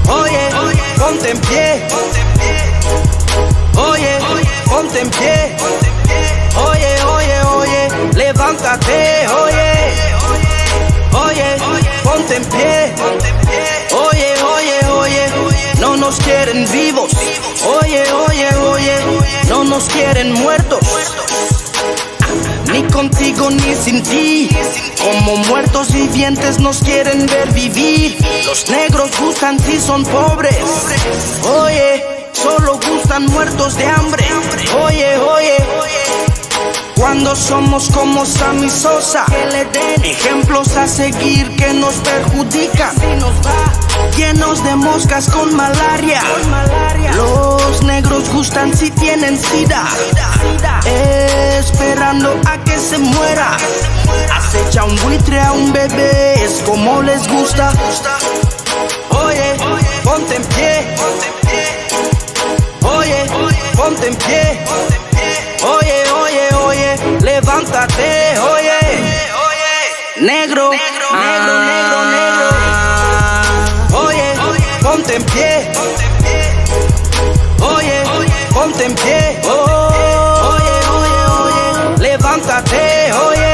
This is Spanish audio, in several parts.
Oye, ponte en pie. Oye, ponte en pie. Oye, oye, oye, levántate. Oye, oye, ponte en pie. Oye, oye, oye, no nos quieren vivos. Oye, oye, oye, no nos quieren muertos. Ni contigo ni sin ti. Como muertos vivientes nos quieren ver vivir. Los negros gustan si son pobres. Oye, solo gustan muertos de hambre. Oye, oye, cuando somos como Sammy Sosa, que le den ejemplos a seguir que nos perjudican. Llenos de moscas con malaria. Los negros gustan si tienen sida. Esperando a que se muera. Acecha un buitre a un bebé, es como les gusta. Oye, ponte en pie. Oye, ponte en pie. Oye, oye, oye, levántate. Oye, negro, negro, negro, negro. Oye, ponte en pie. Oye, ponte en pie. Oye, oye, oye, levántate. Oye.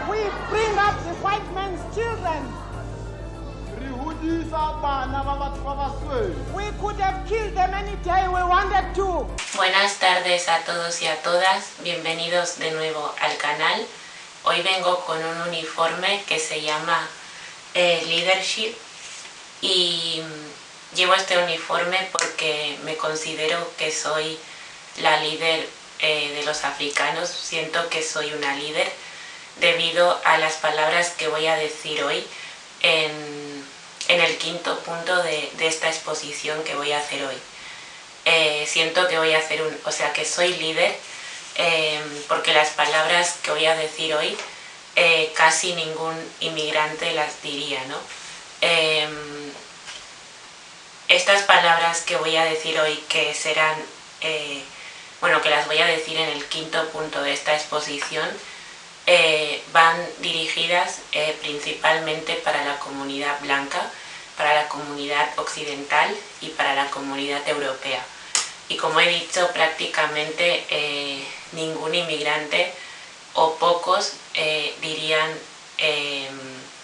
We bring up the white man's children. We could have killed them any day we wanted to. Buenas tardes a todos y a todas, bienvenidos de nuevo al canal. Hoy vengo con un uniforme que se llama Leadership y llevo este uniforme porque me considero que soy la líder de los africanos. Siento que soy una líder debido a las palabras que voy a decir hoy en el quinto punto de esta exposición que voy a hacer hoy. Siento que voy a hacer que soy líder porque las palabras que voy a decir hoy casi ningún inmigrante las diría, ¿no? Estas palabras que voy a decir hoy, que serán, que las voy a decir en el quinto punto de esta exposición, van dirigidas principalmente para la comunidad blanca, para la comunidad occidental y para la comunidad europea. Y como he dicho, prácticamente ningún inmigrante o pocos dirían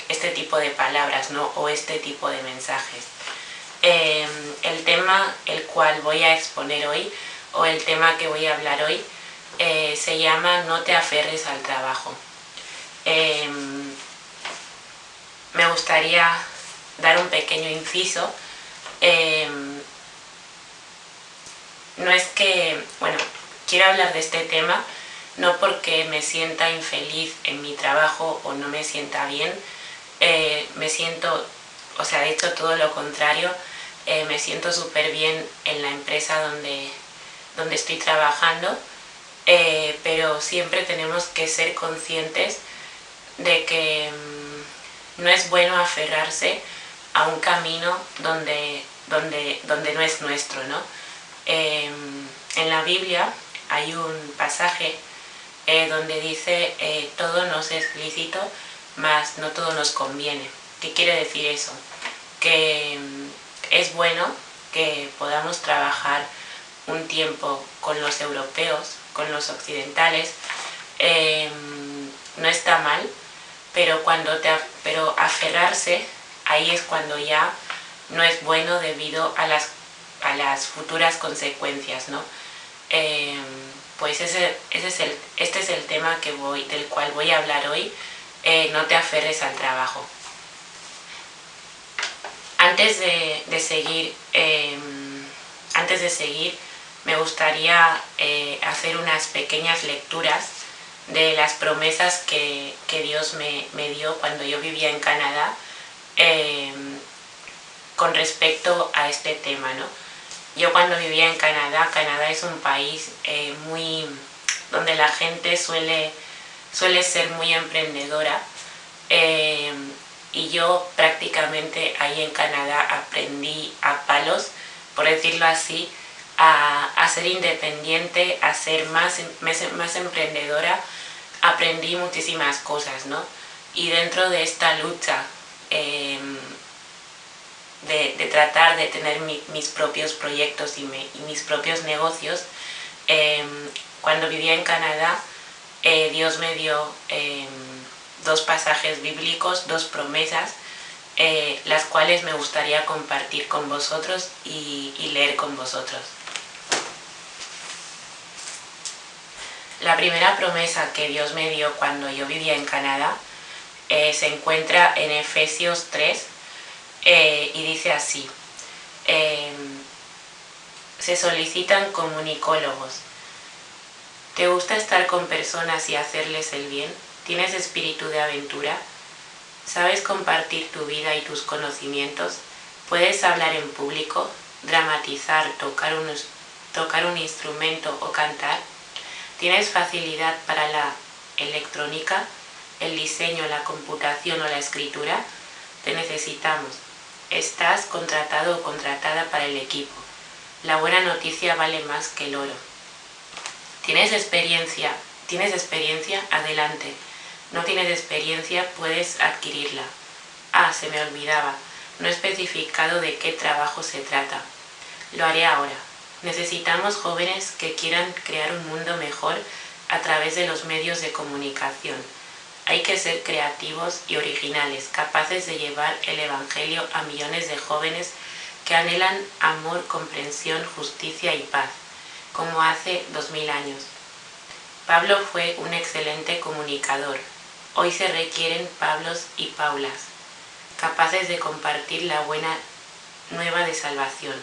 este tipo de palabras, ¿no? O este tipo de mensajes. El tema el cual voy a exponer hoy, o el tema que voy a hablar hoy, se llama No te aferres al trabajo. Me gustaría dar un pequeño inciso. No es que, quiero hablar de este tema no porque me sienta infeliz en mi trabajo o no me sienta bien. Me siento, de hecho todo lo contrario, me siento súper bien en la empresa donde estoy trabajando, pero siempre tenemos que ser conscientes de que no es bueno aferrarse a un camino donde no es nuestro, ¿no? En la Biblia hay un pasaje donde dice todo nos es lícito, mas no todo nos conviene. ¿Qué quiere decir eso? Que es bueno que podamos trabajar un tiempo con los europeos, con los occidentales, no está mal, pero aferrarse, ahí es cuando ya no es bueno debido a las futuras consecuencias, ¿no? Pues este es el tema del cual voy a hablar hoy. No te aferres al trabajo. Antes de seguir, me gustaría hacer unas pequeñas lecturas de las promesas que Dios me dio cuando yo vivía en Canadá con respecto a este tema, ¿no? Yo cuando vivía en Canadá es un país donde la gente suele ser muy emprendedora, y yo prácticamente ahí en Canadá aprendí a palos, por decirlo así, a ser independiente, a ser más emprendedora. Aprendí muchísimas cosas, ¿no? Y dentro de esta lucha de tratar de tener mis propios proyectos y mis propios negocios, cuando vivía en Canadá, Dios me dio 2 pasajes bíblicos, 2 promesas, las cuales me gustaría compartir con vosotros y leer con vosotros. La primera promesa que Dios me dio cuando yo vivía en Canadá se encuentra en Efesios 3 y dice así: se solicitan comunicólogos. ¿Te gusta estar con personas y hacerles el bien? ¿Tienes espíritu de aventura? ¿Sabes compartir tu vida y tus conocimientos? ¿Puedes hablar en público, dramatizar, tocar un instrumento o cantar? ¿Tienes facilidad para la electrónica, el diseño, la computación o la escritura? Te necesitamos. Estás contratado o contratada para el equipo. La buena noticia vale más que el oro. ¿Tienes experiencia? Adelante. ¿No tienes experiencia? Puedes adquirirla. Ah, se me olvidaba. No he especificado de qué trabajo se trata. Lo haré ahora. Necesitamos jóvenes que quieran crear un mundo mejor a través de los medios de comunicación. Hay que ser creativos y originales, capaces de llevar el Evangelio a millones de jóvenes que anhelan amor, comprensión, justicia y paz, como hace 2000 años. Pablo fue un excelente comunicador. Hoy se requieren Pablos y Paulas, capaces de compartir la buena nueva de salvación.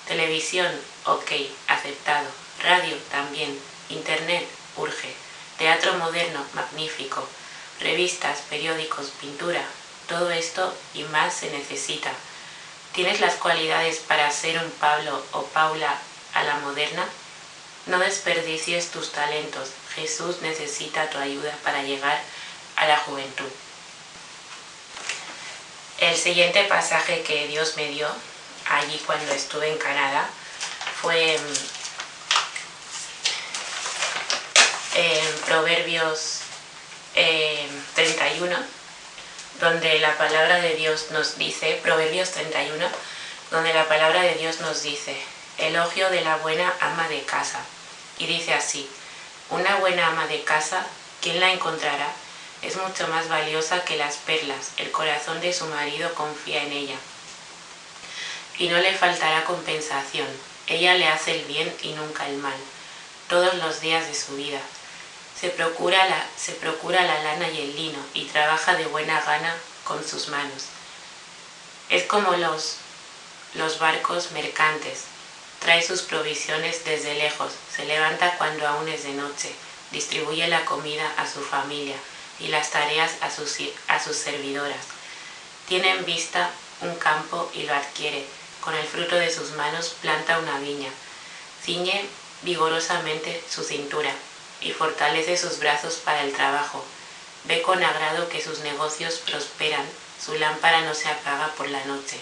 Televisión, ok, aceptado. Radio, también. Internet, urge. Teatro moderno, magnífico. Revistas, periódicos, pintura. Todo esto y más se necesita. ¿Tienes las cualidades para ser un Pablo o Paula a la moderna? No desperdicies tus talentos. Jesús necesita tu ayuda para llegar a la juventud. El siguiente pasaje que Dios me dio allí cuando estuve en Canadá fue en Proverbios 31, donde la palabra de Dios nos dice, Proverbios 31, donde la palabra de Dios nos dice: elogio de la buena ama de casa. Y dice así: una buena ama de casa, ¿quién la encontrará? Es mucho más valiosa que las perlas. El corazón de su marido confía en ella, y no le faltará compensación. Ella le hace el bien y nunca el mal, todos los días de su vida. Se procura la lana y el lino, y trabaja de buena gana con sus manos. Es como los barcos mercantes. Trae sus provisiones desde lejos, se levanta cuando aún es de noche, distribuye la comida a su familia y las tareas a sus servidoras. Tiene en vista un campo y lo adquiere. Con el fruto de sus manos planta una viña. Ciñe vigorosamente su cintura y fortalece sus brazos para el trabajo. Ve con agrado que sus negocios prosperan, su lámpara no se apaga por la noche.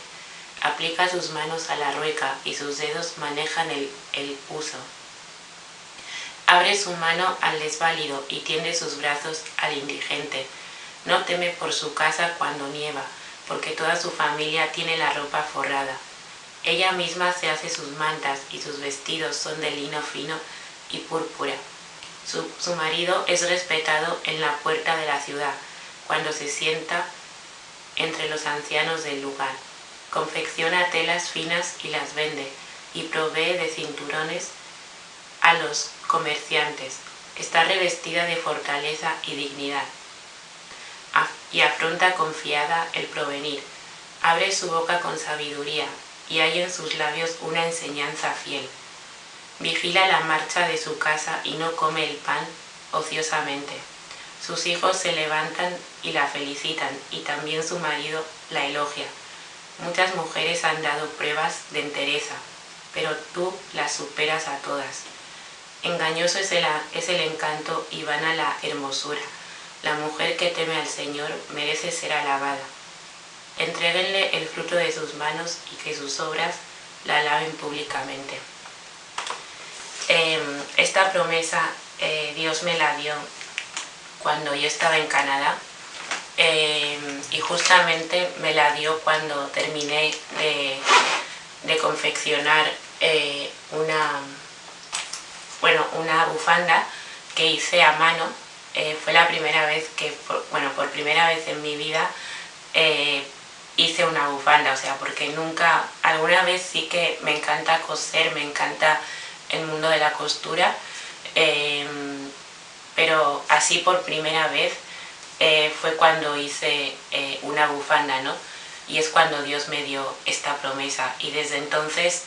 Aplica sus manos a la rueca y sus dedos manejan el uso. Abre su mano al desválido y tiende sus brazos al indigente. No teme por su casa cuando nieva, porque toda su familia tiene la ropa forrada. Ella misma se hace sus mantas y sus vestidos son de lino fino y púrpura. Su marido es respetado en la puerta de la ciudad, cuando se sienta entre los ancianos del lugar. Confecciona telas finas y las vende, y provee de cinturones a los comerciantes. Está revestida de fortaleza y dignidad, y afronta confiada el porvenir. Abre su boca con sabiduría, y hay en sus labios una enseñanza fiel. Vigila la marcha de su casa y no come el pan ociosamente. Sus hijos se levantan y la felicitan, y también su marido la elogia. Muchas mujeres han dado pruebas de entereza, pero tú las superas a todas. Engañoso es el encanto y vana la hermosura. La mujer que teme al Señor merece ser alabada. Entréguenle el fruto de sus manos y que sus obras la alaben públicamente. Esta promesa Dios me la dio cuando yo estaba en Canadá. y justamente me la dio cuando terminé de confeccionar una bufanda que hice a mano. Fue la primera vez que, por primera vez en mi vida hice una bufanda, o sea, porque nunca, alguna vez sí que me encanta coser, me encanta el mundo de la costura, pero así por primera vez fue cuando hice una bufanda, ¿no? Y es cuando Dios me dio esta promesa, y desde entonces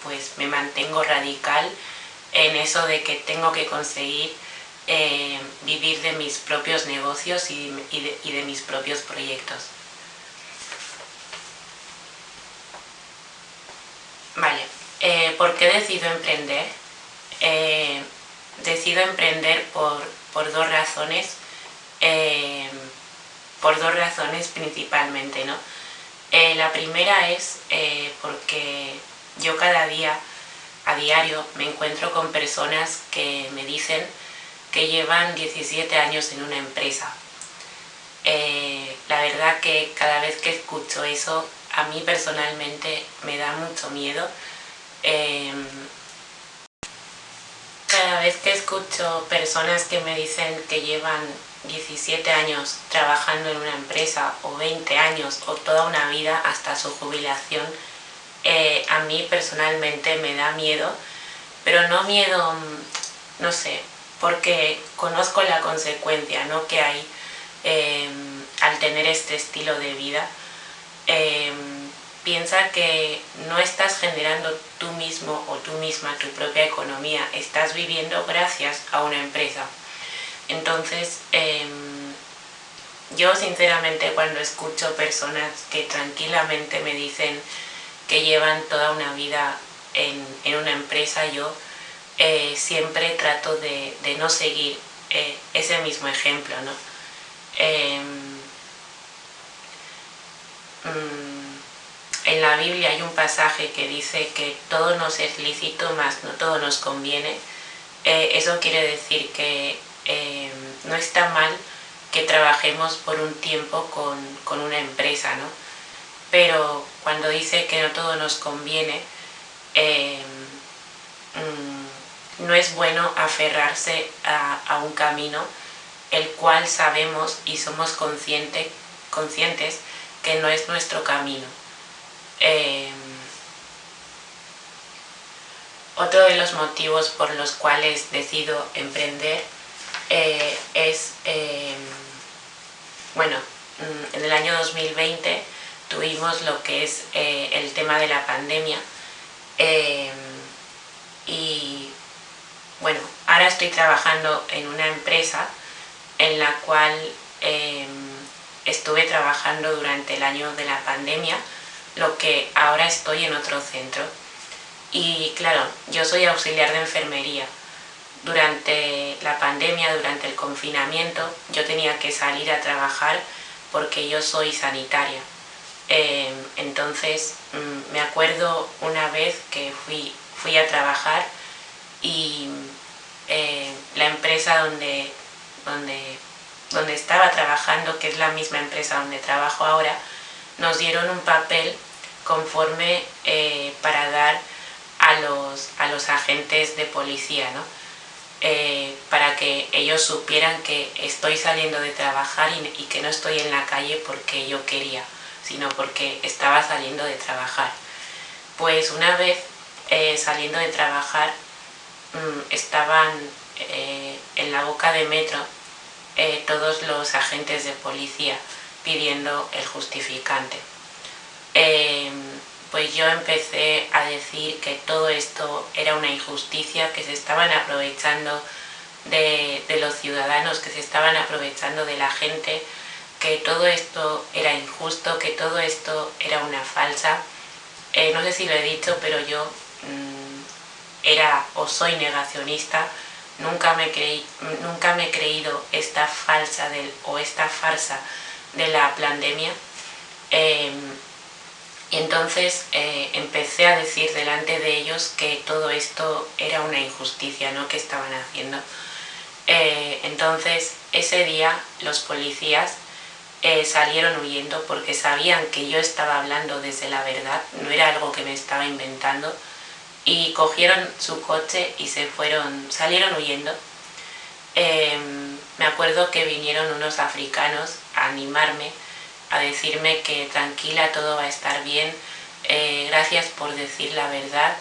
pues me mantengo radical en eso de que tengo que conseguir vivir de mis propios negocios y de mis propios proyectos. Vale, ¿por qué decido emprender? Decido emprender por dos razones, principalmente, ¿no? La primera es porque yo cada día, a diario, me encuentro con personas que me dicen que llevan 17 años en una empresa. La verdad que cada vez que escucho eso, a mí personalmente me da mucho miedo. Cada vez que escucho personas que me dicen que llevan 17 años trabajando en una empresa, o 20 años, o toda una vida hasta su jubilación, a mí personalmente me da miedo, pero no miedo, no sé, porque conozco la consecuencia, ¿no?, que hay al tener este estilo de vida. Piensa que no estás generando tú mismo o tú misma tu propia economía, estás viviendo gracias a una empresa. Entonces, yo sinceramente, cuando escucho personas que tranquilamente me dicen que llevan toda una vida en una empresa, yo siempre trato de no seguir ese mismo ejemplo, ¿no? En la Biblia hay un pasaje que dice que todo nos es lícito, mas no todo nos conviene. Eso quiere decir que no está mal que trabajemos por un tiempo con una empresa, ¿no? Pero cuando dice que no todo nos conviene, no es bueno aferrarse a un camino el cual sabemos y somos conscientes que no es nuestro camino. Otro de los motivos por los cuales decido emprender es, en el año 2020 tuvimos lo que es el tema de la pandemia, y bueno, ahora estoy trabajando en una empresa en la cual estuve trabajando durante el año de la pandemia, lo que ahora estoy en otro centro. Y claro, yo soy auxiliar de enfermería. Durante la pandemia, durante el confinamiento, yo tenía que salir a trabajar porque yo soy sanitaria. Entonces, me acuerdo una vez que fui a trabajar y la empresa donde estaba trabajando, que es la misma empresa donde trabajo ahora, nos dieron un papel conforme para dar a los agentes de policía, ¿no? Para que ellos supieran que estoy saliendo de trabajar y que no estoy en la calle porque yo quería, sino porque estaba saliendo de trabajar. Pues una vez saliendo de trabajar, estaban en la boca de metro todos los agentes de policía pidiendo el justificante. Pues yo empecé a decir que todo esto era una injusticia, que se estaban aprovechando de los ciudadanos, que se estaban aprovechando de la gente, que todo esto era injusto, que todo esto era una falsa. No sé si lo he dicho, pero yo era o soy negacionista. Nunca me he creído esta farsa de la pandemia. Y entonces empecé a decir delante de ellos que todo esto era una injusticia, ¿no?, que estaban haciendo. Entonces ese día los policías salieron huyendo porque sabían que yo estaba hablando desde la verdad, no era algo que me estaba inventando, y cogieron su coche y salieron huyendo. Me acuerdo que vinieron unos africanos a animarme, a decirme que tranquila, todo va a estar bien, gracias por decir la verdad,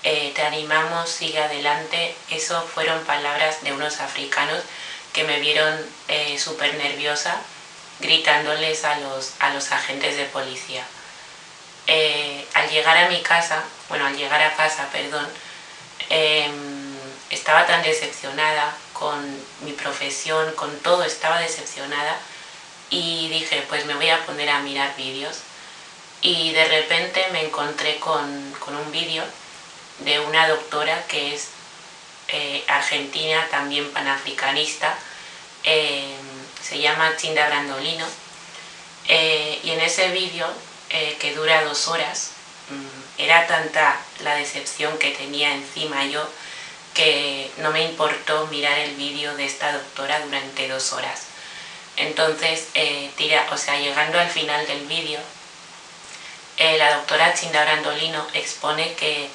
te animamos, sigue adelante. Eso fueron palabras de unos africanos que me vieron súper nerviosa, gritándoles a los agentes de policía. Al llegar a casa, estaba tan decepcionada con mi profesión, con todo, estaba decepcionada, y dije, pues me voy a poner a mirar vídeos, y de repente me encontré con un vídeo de una doctora que es argentina, también panafricanista, se llama Chinda Brandolino, y en ese vídeo, que dura 2 horas, era tanta la decepción que tenía encima yo que no me importó mirar el vídeo de esta doctora durante 2 horas. Entonces, llegando al final del vídeo, la doctora Chinda Brandolino expone que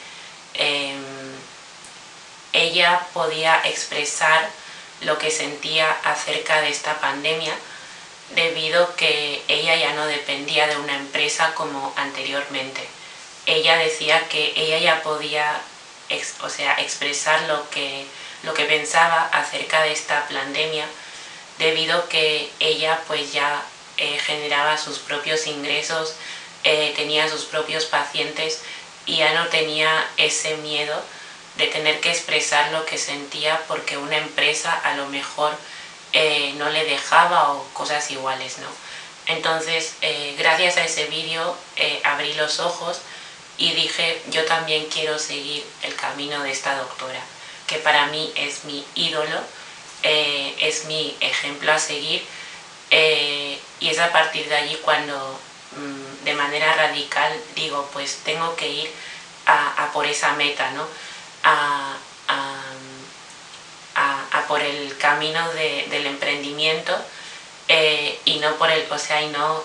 ella podía expresar lo que sentía acerca de esta pandemia debido que ella ya no dependía de una empresa como anteriormente. Ella decía que ella ya podía expresar lo que pensaba acerca de esta pandemia debido que ella pues ya generaba sus propios ingresos, tenía sus propios pacientes y ya no tenía ese miedo de tener que expresar lo que sentía porque una empresa a lo mejor no le dejaba o cosas iguales, ¿no? Entonces, gracias a ese vídeo abrí los ojos y dije, yo también quiero seguir el camino de esta doctora, que para mí es mi ídolo, es mi ejemplo a seguir, y es a partir de allí cuando de manera radical digo, pues tengo que ir a por esa meta, ¿no? A por el camino del emprendimiento, y no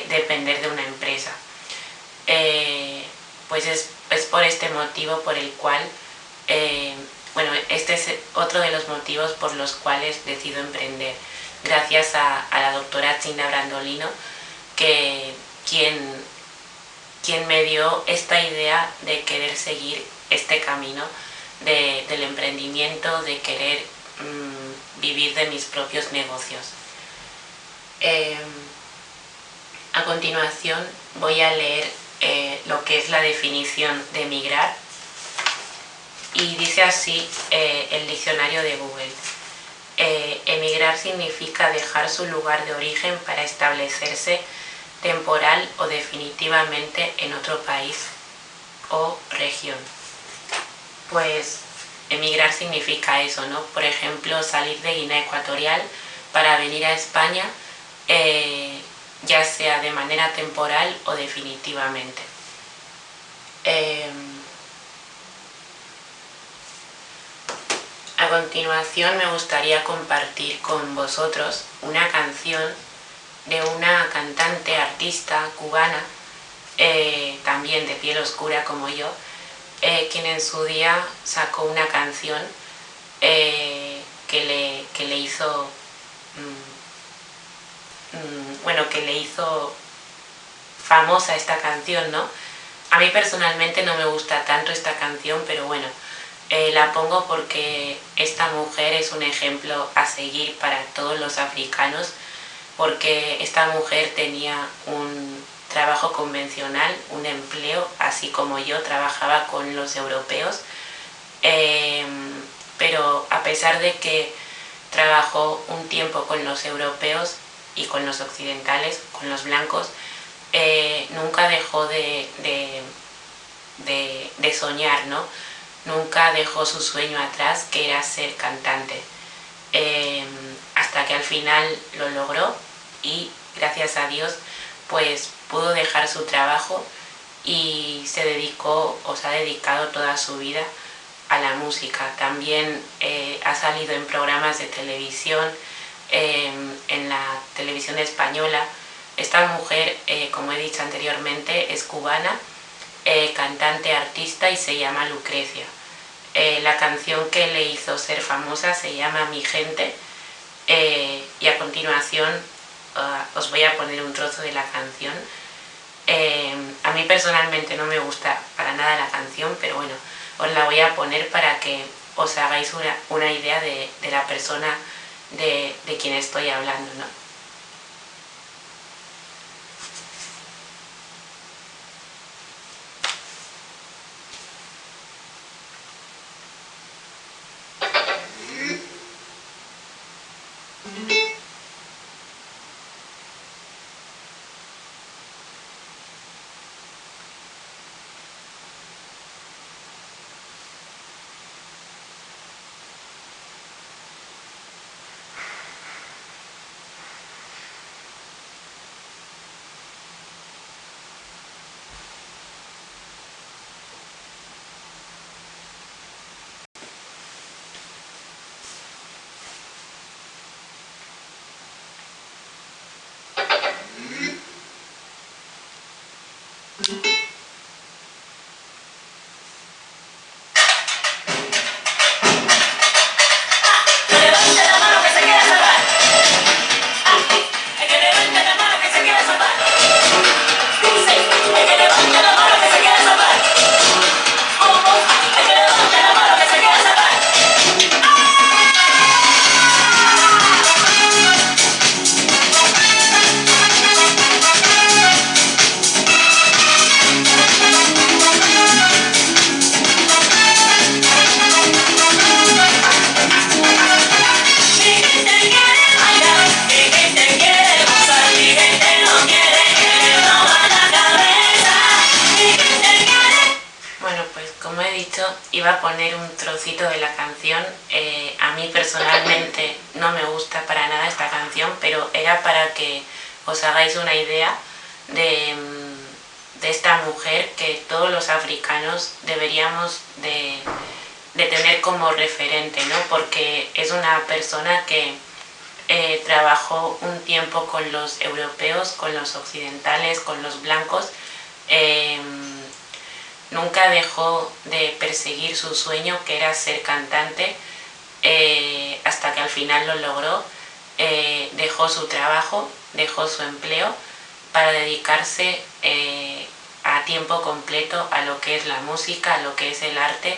depender de una empresa. Pues es por este motivo por el cual, este es otro de los motivos por los cuales decido emprender, gracias a la doctora Chinda Brandolino, quien me dio esta idea de querer seguir este camino del emprendimiento, de querer vivir de mis propios negocios. A continuación voy a leer lo que es la definición de emigrar, y dice así el diccionario de Google. Emigrar significa dejar su lugar de origen para establecerse temporal o definitivamente en otro país o región. Pues emigrar significa eso, ¿no? Por ejemplo, salir de Guinea Ecuatorial para venir a España, ya sea de manera temporal o definitivamente. A continuación me gustaría compartir con vosotros una canción de una cantante, artista cubana, también de piel oscura como yo, quien en su día sacó una canción que le hizo famosa esta canción, ¿no? A mí personalmente no me gusta tanto esta canción, pero bueno, la pongo porque esta mujer es un ejemplo a seguir para todos los africanos, porque esta mujer tenía un trabajo convencional, un empleo, así como yo trabajaba con los europeos, pero a pesar de que trabajó un tiempo con los europeos y con los occidentales, con los blancos, nunca dejó de soñar, ¿no? Nunca dejó su sueño atrás, que era ser cantante, hasta que al final lo logró y gracias a Dios pues pudo dejar su trabajo y se ha dedicado toda su vida a la música. También ha salido en programas de televisión, en la televisión española, esta mujer, como he dicho anteriormente, es cubana, cantante, artista y se llama Lucrecia. La canción que le hizo ser famosa se llama Mi Gente, y a continuación os voy a poner un trozo de la canción. A mí personalmente no me gusta para nada la canción, pero bueno, os la voy a poner para que os hagáis una idea de la persona de quien estoy hablando, ¿no? Iba a poner un trocito de la canción. A mí personalmente no me gusta para nada esta canción, pero era para que os hagáis una idea de esta mujer que todos los africanos deberíamos de tener como referente, ¿no? Porque es una persona que trabajó un tiempo con los europeos, con los occidentales, con los blancos. Nunca dejó de perseguir su sueño, que era ser cantante, hasta que al final lo logró. Dejó su trabajo, dejó su empleo para dedicarse a tiempo completo a lo que es la música, a lo que es el arte.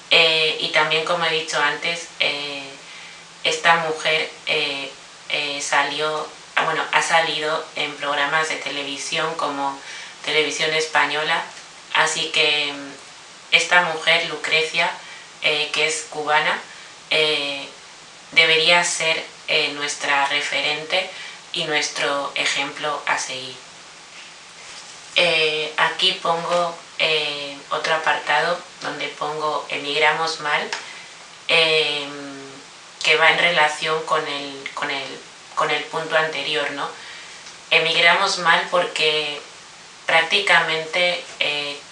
Y también, como he dicho antes, esta mujer ha salido en programas de televisión como Televisión Española. Así que esta mujer, Lucrecia, que es cubana, debería ser nuestra referente y nuestro ejemplo a seguir. Aquí pongo otro apartado donde pongo Emigramos Mal, que va en relación con el punto anterior, ¿no? Emigramos mal porque prácticamente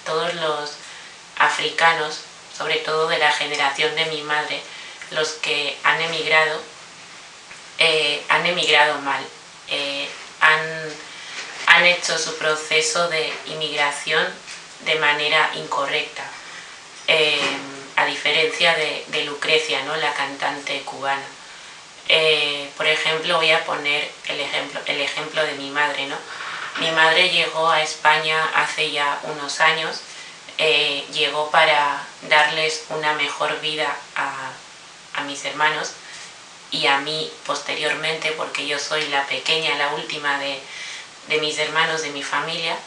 todos los africanos, sobre todo de la generación de mi madre, los que han emigrado mal, han hecho su proceso de inmigración de manera incorrecta, a diferencia de Lucrecia, ¿no? La cantante cubana. Por ejemplo, voy a poner el ejemplo de mi madre, ¿no? Mi madre llegó a España hace ya unos años, llegó para darles una mejor vida a mis hermanos y a mí posteriormente, porque yo soy la pequeña, la última de mis hermanos, de mi familia,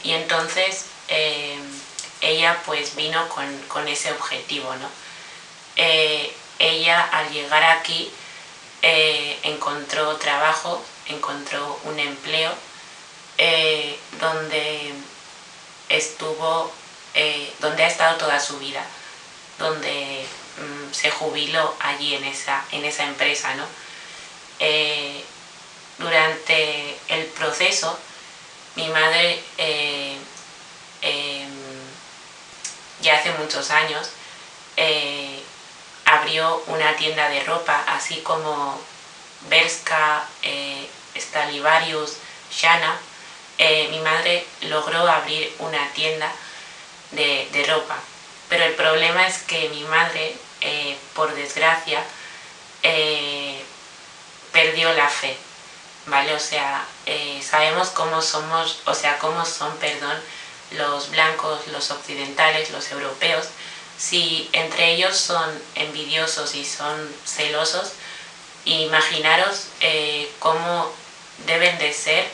y entonces ella pues vino con ese objetivo, ¿no? Ella al llegar aquí encontró trabajo, encontró un empleo donde ha estado toda su vida, donde se jubiló allí en esa empresa, ¿no? Durante el proceso, mi madre ya hace muchos años abrió una tienda de ropa, así como Bershka, Stradivarius, Shana, mi madre logró abrir una tienda de ropa. Pero el problema es que mi madre, por desgracia, perdió la fe, ¿vale? O sea, sabemos cómo somos, o sea, cómo son, perdón, los blancos, los occidentales, los europeos. Si entre ellos son envidiosos y son celosos, imaginaros cómo deben de ser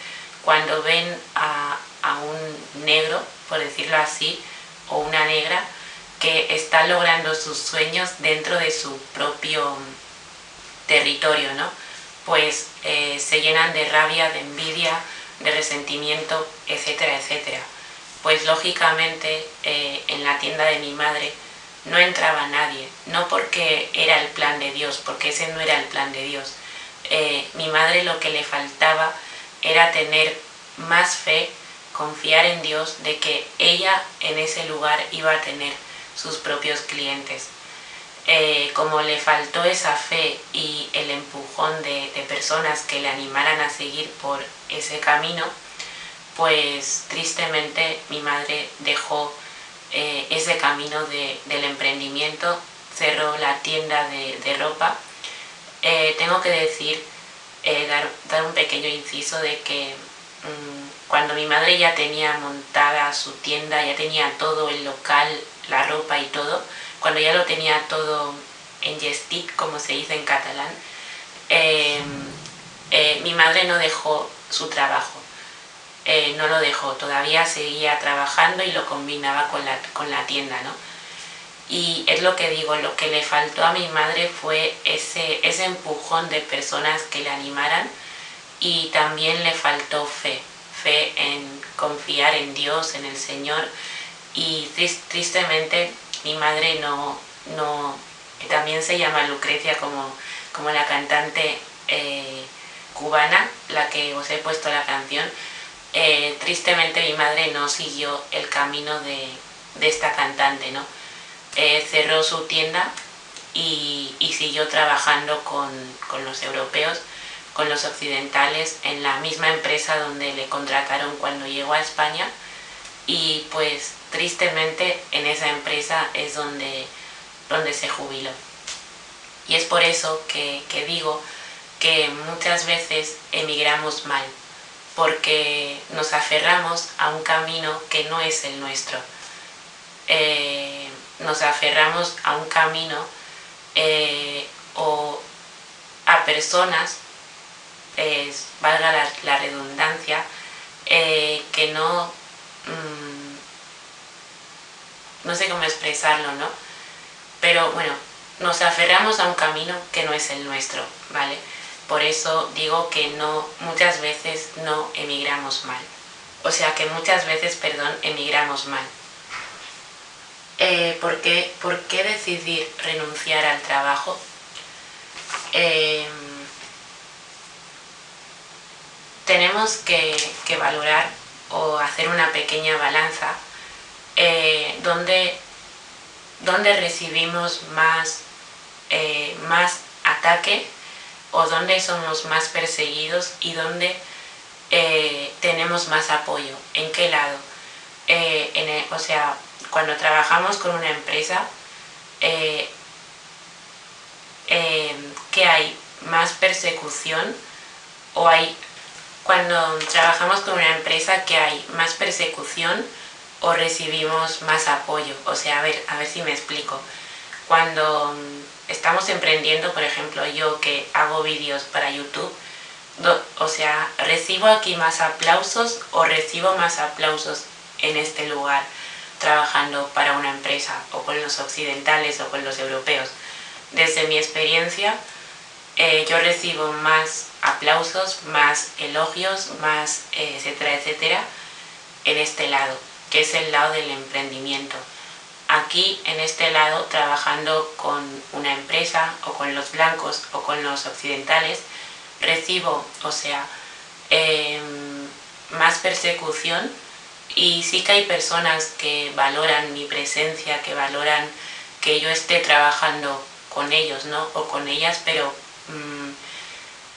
cuando ven a un negro, por decirlo así, o una negra, que está logrando sus sueños dentro de su propio territorio, ¿no? Pues se llenan de rabia, de envidia, de resentimiento, etcétera, etcétera. Pues lógicamente en la tienda de mi madre no entraba nadie, no porque era el plan de Dios, porque ese no era el plan de Dios. Mi madre lo que le faltaba era tener más fe, confiar en Dios de que ella en ese lugar iba a tener sus propios clientes. Como le faltó esa fe y el empujón de personas que le animaran a seguir por ese camino, pues tristemente mi madre dejó ese camino del emprendimiento, cerró la tienda de ropa. Tengo que decir, dar un pequeño inciso de que cuando mi madre ya tenía montada su tienda, ya tenía todo el local, la ropa y todo, cuando ya lo tenía todo enllestit, como se dice en catalán, mi madre no dejó su trabajo, no lo dejó, todavía seguía trabajando y lo combinaba con la tienda, ¿no? Y es lo que digo, lo que le faltó a mi madre fue ese empujón de personas que le animaran, y también le faltó fe en confiar en Dios, en el Señor. Y tristemente mi madre no también se llama Lucrecia como la cantante cubana, la que os he puesto la canción. Tristemente mi madre no siguió el camino de esta cantante, ¿no? Cerró su tienda y siguió trabajando con los europeos, con los occidentales, en la misma empresa donde le contrataron cuando llegó a España. Y pues tristemente en esa empresa es donde se jubiló. Y es por eso que digo que muchas veces emigramos mal, porque nos aferramos a un camino que no es el nuestro. Nos aferramos a un camino o a personas, valga la redundancia, que no sé cómo expresarlo, ¿no? Pero bueno, nos aferramos a un camino que no es el nuestro, ¿vale? Por eso digo que muchas veces no emigramos mal. O sea, que muchas veces, emigramos mal. ¿Por qué decidir renunciar al trabajo? Tenemos que valorar o hacer una pequeña balanza donde recibimos más ataque, o donde somos más perseguidos, y donde tenemos más apoyo. ¿En qué lado? O sea, cuando trabajamos con una empresa, ¿qué hay? ¿Más persecución? ¿O hay, cuando trabajamos con una empresa, que hay más persecución o recibimos más apoyo? O sea, a ver si me explico. Cuando estamos emprendiendo, por ejemplo, yo que hago vídeos para YouTube, o sea, ¿recibo aquí más aplausos o recibo más aplausos en este lugar trabajando para una empresa, o con los occidentales o con los europeos? Desde mi experiencia, yo recibo más aplausos, más elogios, más etcétera, etcétera, en este lado, que es el lado del emprendimiento. Aquí, en este lado, trabajando con una empresa, o con los blancos o con los occidentales, recibo, o sea, más persecución. Y sí que hay personas que valoran mi presencia, que valoran que yo esté trabajando con ellos, ¿no? O con ellas, pero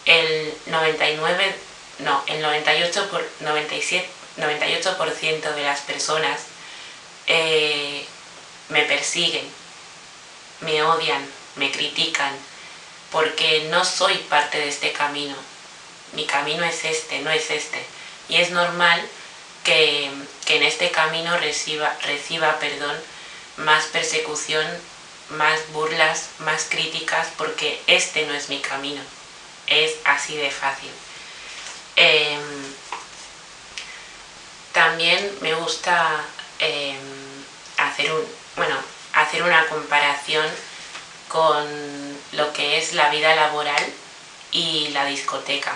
el 99 no, el 98% de las personas me persiguen, me odian, me critican, porque no soy parte de este camino. Mi camino es este, no es este. Y es normal que en este camino reciba más persecución, más burlas, más críticas, porque este no es mi camino. Es así de fácil. También me gusta hacer una comparación con lo que es la vida laboral y la discoteca.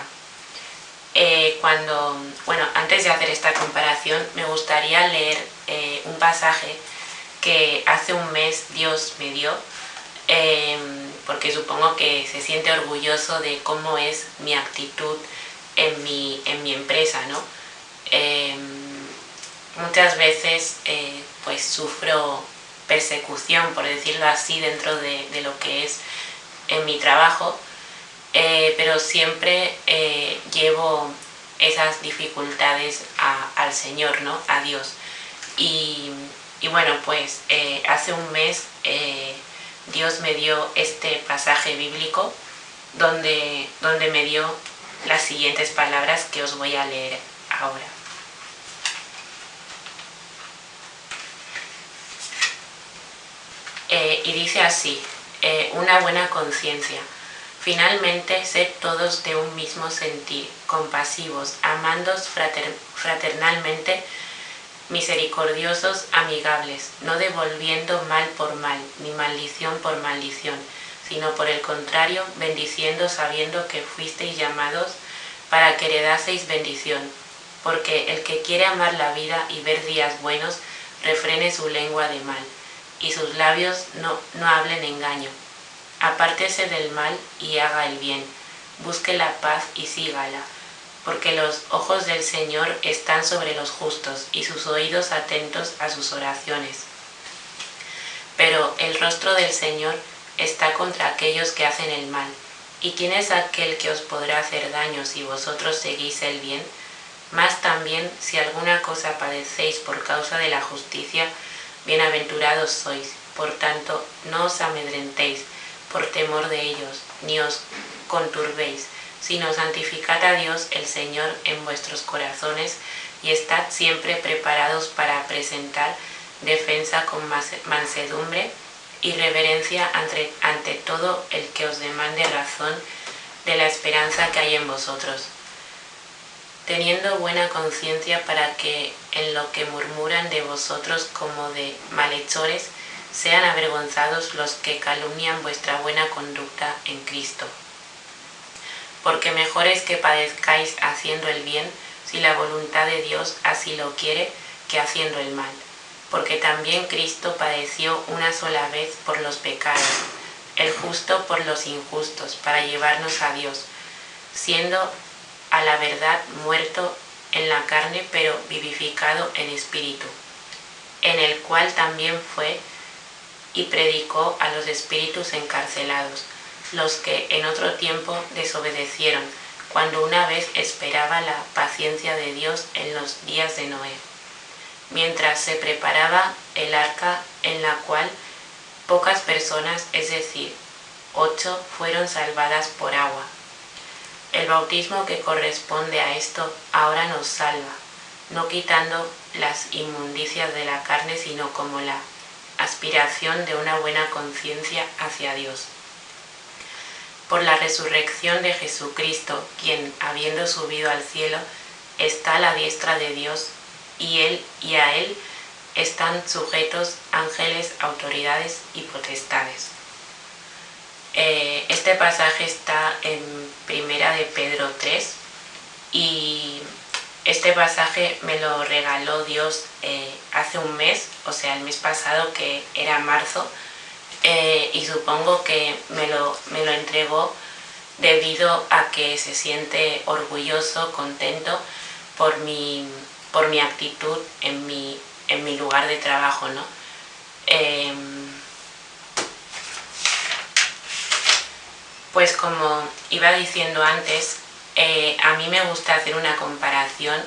Antes de hacer esta comparación, me gustaría leer un pasaje que hace un mes Dios me dio, porque supongo que se siente orgulloso de cómo es mi actitud en mi empresa, ¿no? Muchas veces pues sufro persecución, por decirlo así, dentro de lo que es en mi trabajo, pero siempre llevo esas dificultades al Señor, ¿no? A Dios. Y bueno, pues hace un mes Dios me dio este pasaje bíblico donde me dio las siguientes palabras que os voy a leer ahora. Y dice así, una buena conciencia. Finalmente, sed todos de un mismo sentir, compasivos, amándoos fraternalmente, misericordiosos, amigables, no devolviendo mal por mal, ni maldición por maldición, sino por el contrario, bendiciendo sabiendo que fuisteis llamados para que heredaseis bendición. Porque el que quiere amar la vida y ver días buenos, refrene su lengua de mal, y sus labios no hablen engaño. Apártese del mal y haga el bien, busque la paz y sígala, porque los ojos del Señor están sobre los justos y sus oídos atentos a sus oraciones. Pero el rostro del Señor está contra aquellos que hacen el mal. ¿Y quién es aquel que os podrá hacer daño si vosotros seguís el bien? Más también, si alguna cosa padecéis por causa de la justicia, bienaventurados sois. Por tanto, no os amedrentéis por temor de ellos, ni os conturbéis, sino santificad a Dios el Señor en vuestros corazones y estad siempre preparados para presentar defensa con mansedumbre y reverencia ante todo el que os demande razón de la esperanza que hay en vosotros, teniendo buena conciencia para que en lo que murmuran de vosotros como de malhechores sean avergonzados los que calumnian vuestra buena conducta en Cristo. Porque mejor es que padezcáis haciendo el bien, si la voluntad de Dios así lo quiere, que haciendo el mal. Porque también Cristo padeció una sola vez por los pecados, el justo por los injustos, para llevarnos a Dios, siendo a la verdad muerto en la carne, pero vivificado en espíritu, en el cual también fue y predicó a los espíritus encarcelados, los que en otro tiempo desobedecieron, cuando una vez esperaba la paciencia de Dios en los días de Noé, mientras se preparaba el arca, en la cual pocas personas, es decir, 8, fueron salvadas por agua. El bautismo que corresponde a esto ahora nos salva, no quitando las inmundicias de la carne, sino como la aspiración de una buena conciencia hacia Dios. Por la resurrección de Jesucristo, quien, habiendo subido al cielo, está a la diestra de Dios, y a él están sujetos ángeles, autoridades y potestades. Este pasaje está en Primera de Pedro 3 y este pasaje me lo regaló Dios hace un mes, o sea, el mes pasado, que era marzo, y supongo que me lo entregó debido a que se siente orgulloso, contento por mi actitud en mi lugar de trabajo, ¿no? Pues como iba diciendo antes, a mí me gusta hacer una comparación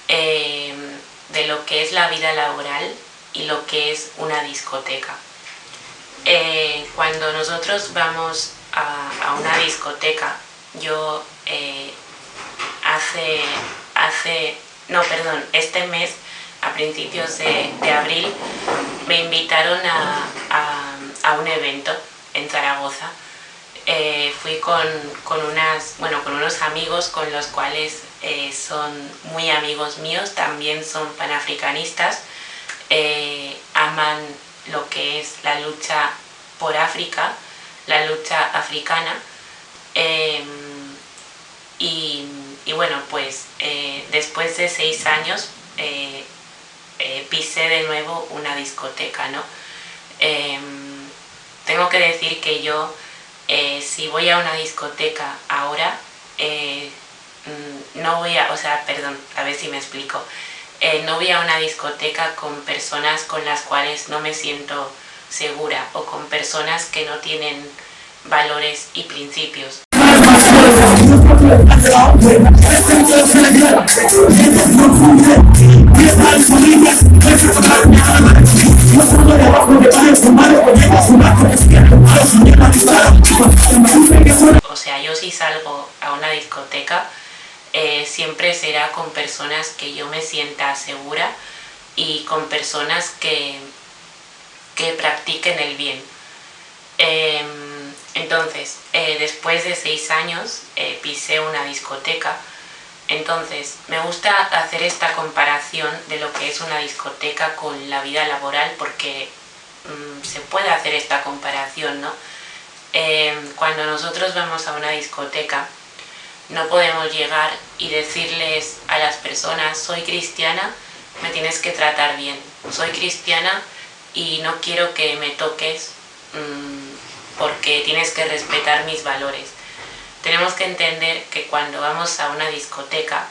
de lo que es la vida laboral y lo que es una discoteca. Cuando nosotros vamos a una discoteca, yo este mes, a principios de abril, me invitaron a un evento en Zaragoza. Fui con unos amigos con los cuales son muy amigos míos, también son panafricanistas, aman lo que es la lucha por África, la lucha africana, y bueno, pues después de 6 años pisé de nuevo una discoteca, ¿no? Tengo que decir que yo, si voy a una discoteca ahora, no voy a, a ver si me explico, no voy a una discoteca con personas con las cuales no me siento segura o con personas que no tienen valores y principios. O sea, yo si salgo a una discoteca, siempre será con personas que yo me sienta segura y con personas que practiquen el bien. Entonces, después de 6 años pisé una discoteca. Entonces, me gusta hacer esta comparación de lo que es una discoteca con la vida laboral porque se puede hacer esta comparación, ¿no? Cuando nosotros vamos a una discoteca, no podemos llegar y decirles a las personas: soy cristiana, me tienes que tratar bien, soy cristiana y no quiero que me toques porque tienes que respetar mis valores. Tenemos que entender que cuando vamos a una discoteca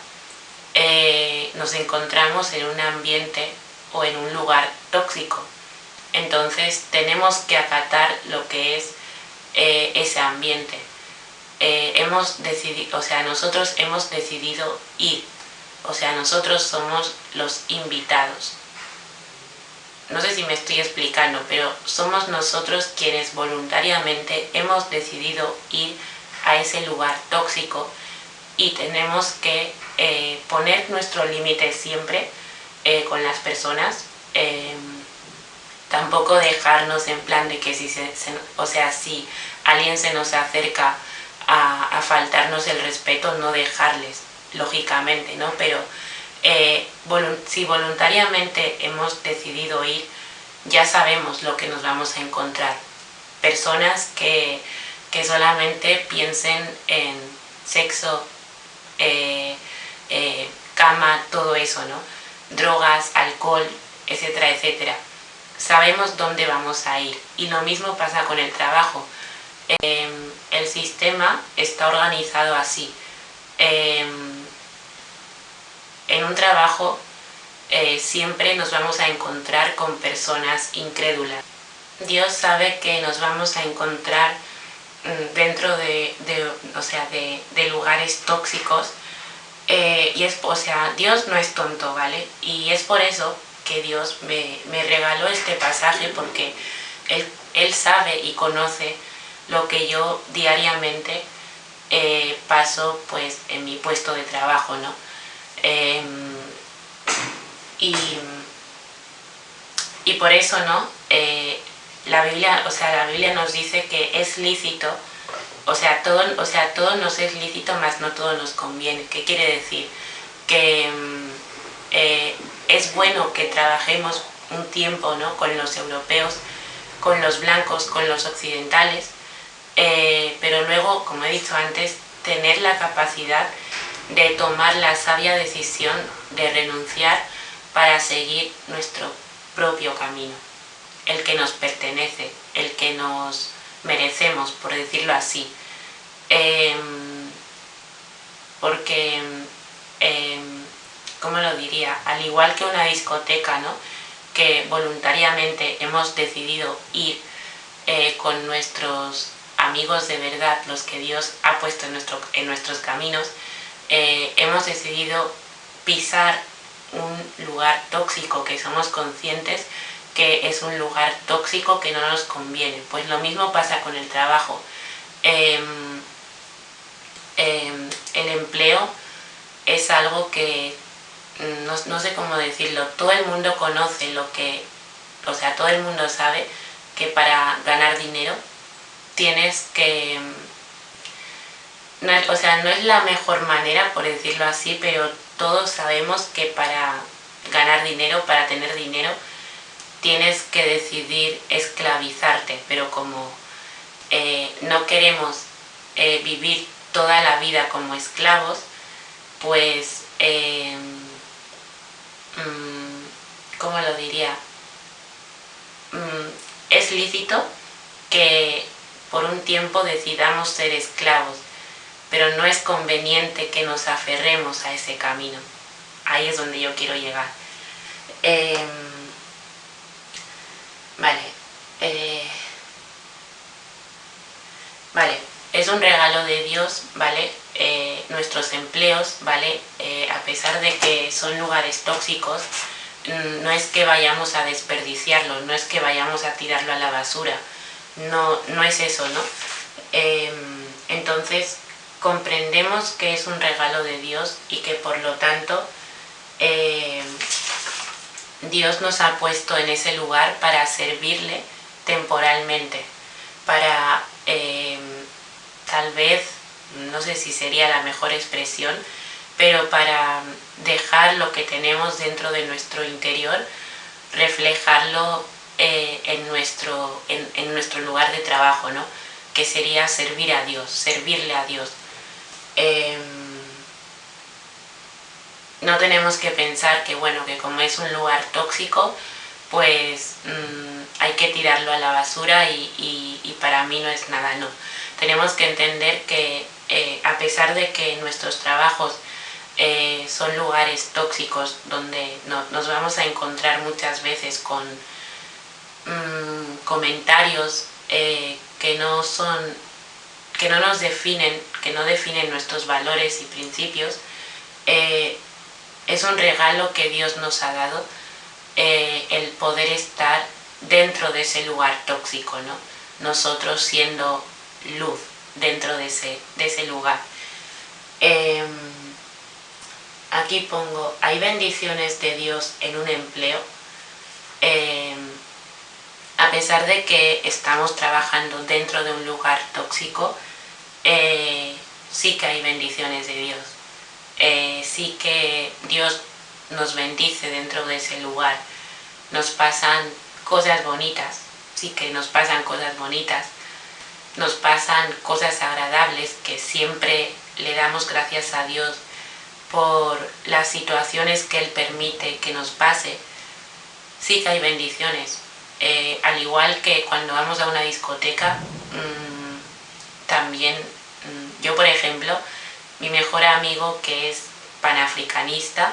nos encontramos en un ambiente o en un lugar tóxico. Entonces tenemos que acatar lo que es ese ambiente. Nosotros hemos decidido ir, o sea, nosotros somos los invitados. No sé si me estoy explicando, pero somos nosotros quienes voluntariamente hemos decidido ir a ese lugar tóxico y tenemos que poner nuestro límite siempre con las personas. Tampoco dejarnos en plan de que si alguien se nos acerca a faltarnos el respeto, no dejarles, lógicamente, ¿no? Pero si voluntariamente hemos decidido ir, ya sabemos lo que nos vamos a encontrar. Personas que solamente piensen en sexo, cama, todo eso, ¿no? Drogas, alcohol, etcétera, etcétera. Sabemos dónde vamos a ir y lo mismo pasa con el trabajo. El sistema está organizado así. En un trabajo siempre nos vamos a encontrar con personas incrédulas. Dios sabe que nos vamos a encontrar dentro de lugares tóxicos, Dios no es tonto, ¿vale? Y es por eso que Dios me regaló este pasaje, porque Él sabe y conoce lo que yo diariamente paso pues en mi puesto de trabajo, ¿no? Y por eso, ¿no? La Biblia nos dice que es lícito, todo nos es lícito, mas no todo nos conviene. ¿Qué quiere decir? Que es bueno que trabajemos un tiempo, ¿no? Con los europeos, con los blancos, con los occidentales, pero luego, como he dicho antes, tener la capacidad de tomar la sabia decisión de renunciar para seguir nuestro propio camino, el que nos pertenece, el que nos merecemos, por decirlo así. Porque, ¿cómo lo diría? Al igual que una discoteca, ¿no? Que voluntariamente hemos decidido ir con nuestros amigos de verdad, los que Dios ha puesto en nuestros caminos, hemos decidido pisar un lugar tóxico que somos conscientes que es un lugar tóxico que no nos conviene. Pues lo mismo pasa con el trabajo. El empleo es algo que no sé cómo decirlo, todo el mundo conoce todo el mundo sabe que para ganar dinero tienes que, no es la mejor manera, por decirlo así, pero todos sabemos que para ganar dinero, para tener dinero, tienes que decidir esclavizarte, pero como no queremos vivir toda la vida como esclavos, pues, ¿cómo lo diría? Es lícito que por un tiempo decidamos ser esclavos, pero no es conveniente que nos aferremos a ese camino. Ahí es donde yo quiero llegar. Vale, es un regalo de Dios, ¿vale? Nuestros empleos, ¿vale? A pesar de que son lugares tóxicos, no es que vayamos a desperdiciarlo, no es que vayamos a tirarlo a la basura, no es eso, ¿no? Entonces comprendemos que es un regalo de Dios y que por lo tanto Dios nos ha puesto en ese lugar para servirle temporalmente, para tal vez, no sé si sería la mejor expresión, pero para dejar lo que tenemos dentro de nuestro interior, reflejarlo en nuestro lugar de trabajo, ¿no? Que sería servir a Dios, servirle a Dios. No tenemos que pensar que, bueno, que como es un lugar tóxico, pues hay que tirarlo a la basura y para mí no es nada, no. Tenemos que entender que a pesar de que nuestros trabajos son lugares tóxicos donde nos vamos a encontrar muchas veces con comentarios que no nos definen, que no definen nuestros valores y principios, es un regalo que Dios nos ha dado, el poder estar dentro de ese lugar tóxico, ¿no? Nosotros siendo luz dentro de ese lugar. Aquí pongo, hay bendiciones de Dios en un empleo. A pesar de que estamos trabajando dentro de un lugar tóxico, sí que hay bendiciones de Dios. Sí que Dios nos bendice dentro de ese lugar. Nos pasan cosas bonitas, sí que nos pasan cosas bonitas. Nos pasan cosas agradables que siempre le damos gracias a Dios por las situaciones que Él permite que nos pase. Sí que hay bendiciones. Al igual que cuando vamos a una discoteca, también yo, por ejemplo, mi mejor amigo, que es panafricanista,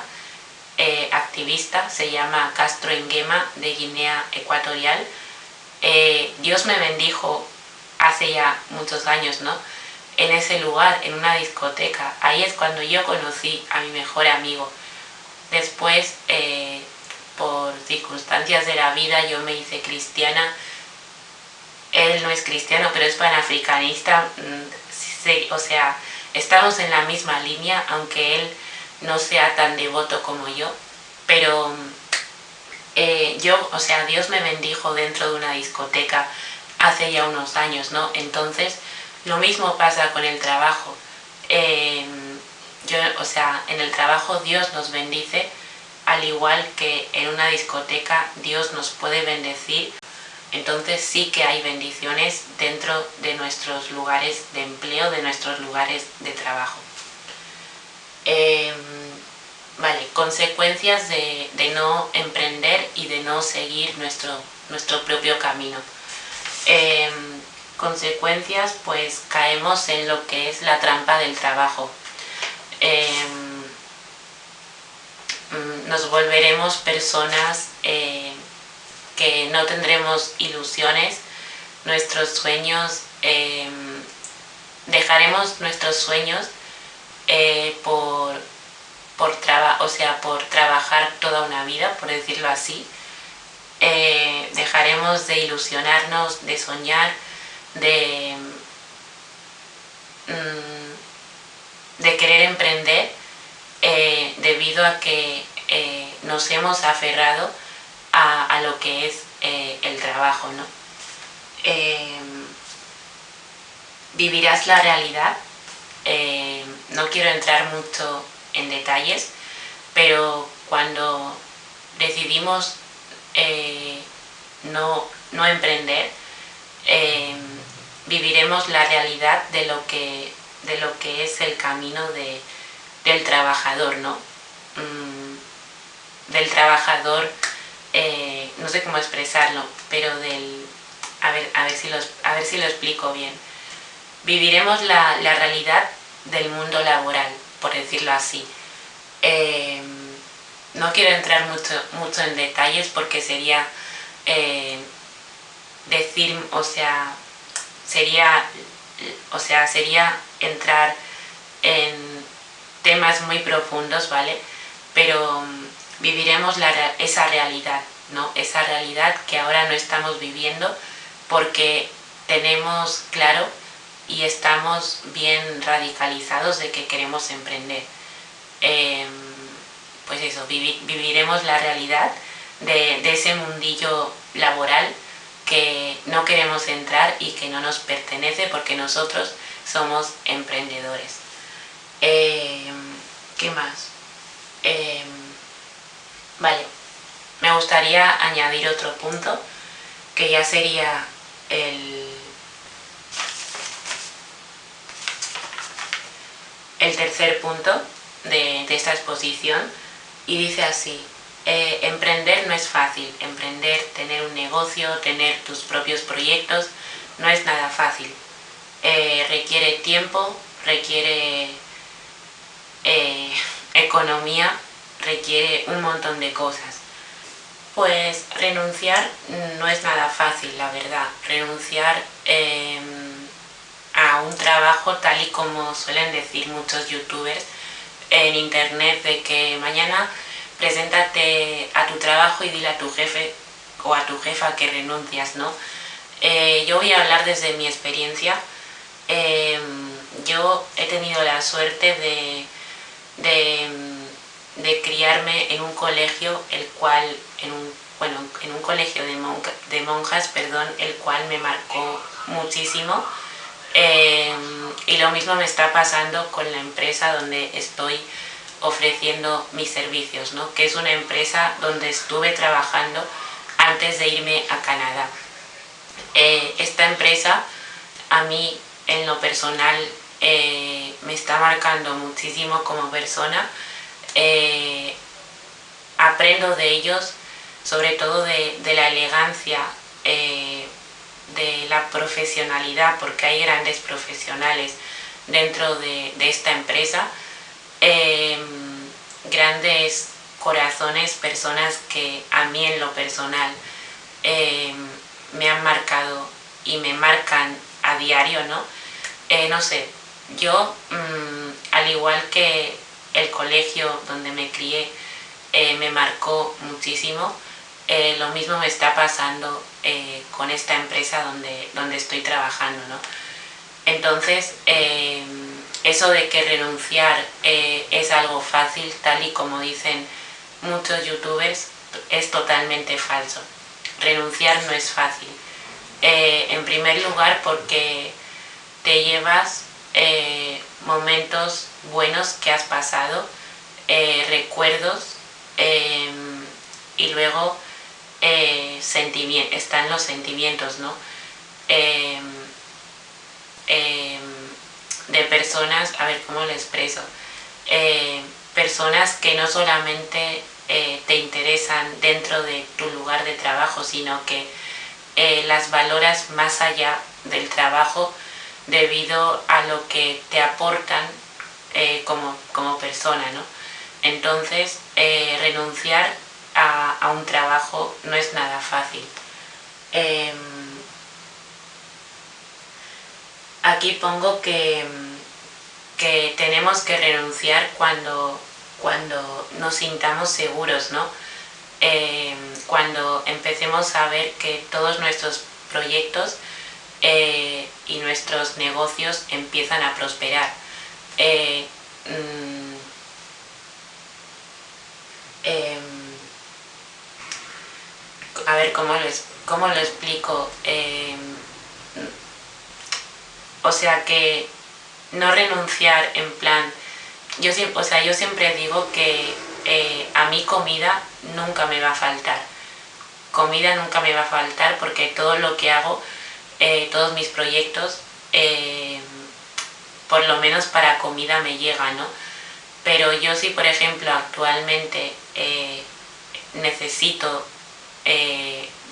activista, se llama Castro Nguema, de Guinea Ecuatorial. Dios me bendijo hace ya muchos años, ¿no? En ese lugar, en una discoteca. Ahí es cuando yo conocí a mi mejor amigo. Después, por circunstancias de la vida, yo me hice cristiana. Él no es cristiano, pero es panafricanista. O sea, estamos en la misma línea, aunque él no sea tan devoto como yo. Pero Dios me bendijo dentro de una discoteca hace ya unos años, ¿no? Entonces, lo mismo pasa con el trabajo. En el trabajo Dios nos bendice, al igual que en una discoteca Dios nos puede bendecir. Entonces sí que hay bendiciones dentro de nuestros lugares de empleo, de nuestros lugares de trabajo. Consecuencias de no emprender y de no seguir nuestro propio camino. Consecuencias, pues caemos en lo que es la trampa del trabajo. Nos volveremos personas que no tendremos ilusiones, nuestros sueños dejaremos nuestros sueños por trabajar toda una vida, por decirlo así. Dejaremos de ilusionarnos, de soñar, de querer emprender debido a que nos hemos aferrado a lo que es el trabajo, ¿no? Vivirás la realidad. No quiero entrar mucho en detalles, pero cuando decidimos no emprender, viviremos la realidad de lo que es el camino del trabajador, ¿no? Del trabajador, no sé cómo expresarlo, pero a ver si lo explico bien. Viviremos la realidad del mundo laboral, por decirlo así. No quiero entrar mucho en detalles porque sería sería entrar en temas muy profundos, ¿vale? Pero viviremos esa realidad, ¿no? Esa realidad que ahora no estamos viviendo porque tenemos claro y estamos bien radicalizados de que queremos emprender. Pues eso, viviremos la realidad de ese mundillo laboral que no queremos entrar y que no nos pertenece porque nosotros somos emprendedores. ¿Qué más? Vale, me gustaría añadir otro punto que ya sería el tercer punto de esta exposición, y dice así: emprender no es fácil. Emprender, tener un negocio, tener tus propios proyectos, no es nada fácil. Requiere tiempo, requiere economía, requiere un montón de cosas. Pues renunciar no es nada fácil, la verdad. Renunciar a un trabajo, tal y como suelen decir muchos youtubers en internet, de que mañana preséntate a tu trabajo y dile a tu jefe o a tu jefa que renuncias, ¿no? Yo voy a hablar desde mi experiencia. Yo he tenido la suerte de criarme en un colegio, en un colegio de monjas, el cual me marcó muchísimo. Y lo mismo me está pasando con la empresa donde estoy ofreciendo mis servicios, ¿no? Que es una empresa donde estuve trabajando antes de irme a Canadá. Esta empresa a mí en lo personal me está marcando muchísimo como persona. Aprendo de ellos, sobre todo de la elegancia, de la profesionalidad, porque hay grandes profesionales dentro de esta empresa, grandes corazones, personas que a mí en lo personal me han marcado y me marcan a diario, ¿no? No sé, yo al igual que el colegio donde me crié me marcó muchísimo, lo mismo me está pasando con esta empresa donde estoy trabajando, ¿no? Entonces, eso de que renunciar es algo fácil, tal y como dicen muchos youtubers, es totalmente falso. Renunciar no es fácil. En primer lugar porque te llevas momentos buenos que has pasado, recuerdos, y luego están los sentimientos, ¿no? De personas, a ver cómo lo expreso, personas que no solamente te interesan dentro de tu lugar de trabajo, sino que las valoras más allá del trabajo debido a lo que te aportan como persona, ¿no? Entonces, renunciar a un trabajo no es nada fácil. aquí pongo que tenemos que renunciar cuando nos sintamos seguros, ¿no? Cuando empecemos a ver que todos nuestros proyectos y nuestros negocios empiezan a prosperar. A ver, ¿cómo lo explico? O sea, que no renunciar en plan... yo siempre digo que a mí comida nunca me va a faltar. Comida nunca me va a faltar porque todo lo que hago, todos mis proyectos, por lo menos para comida me llega, ¿no? Pero yo sí, por ejemplo, actualmente necesito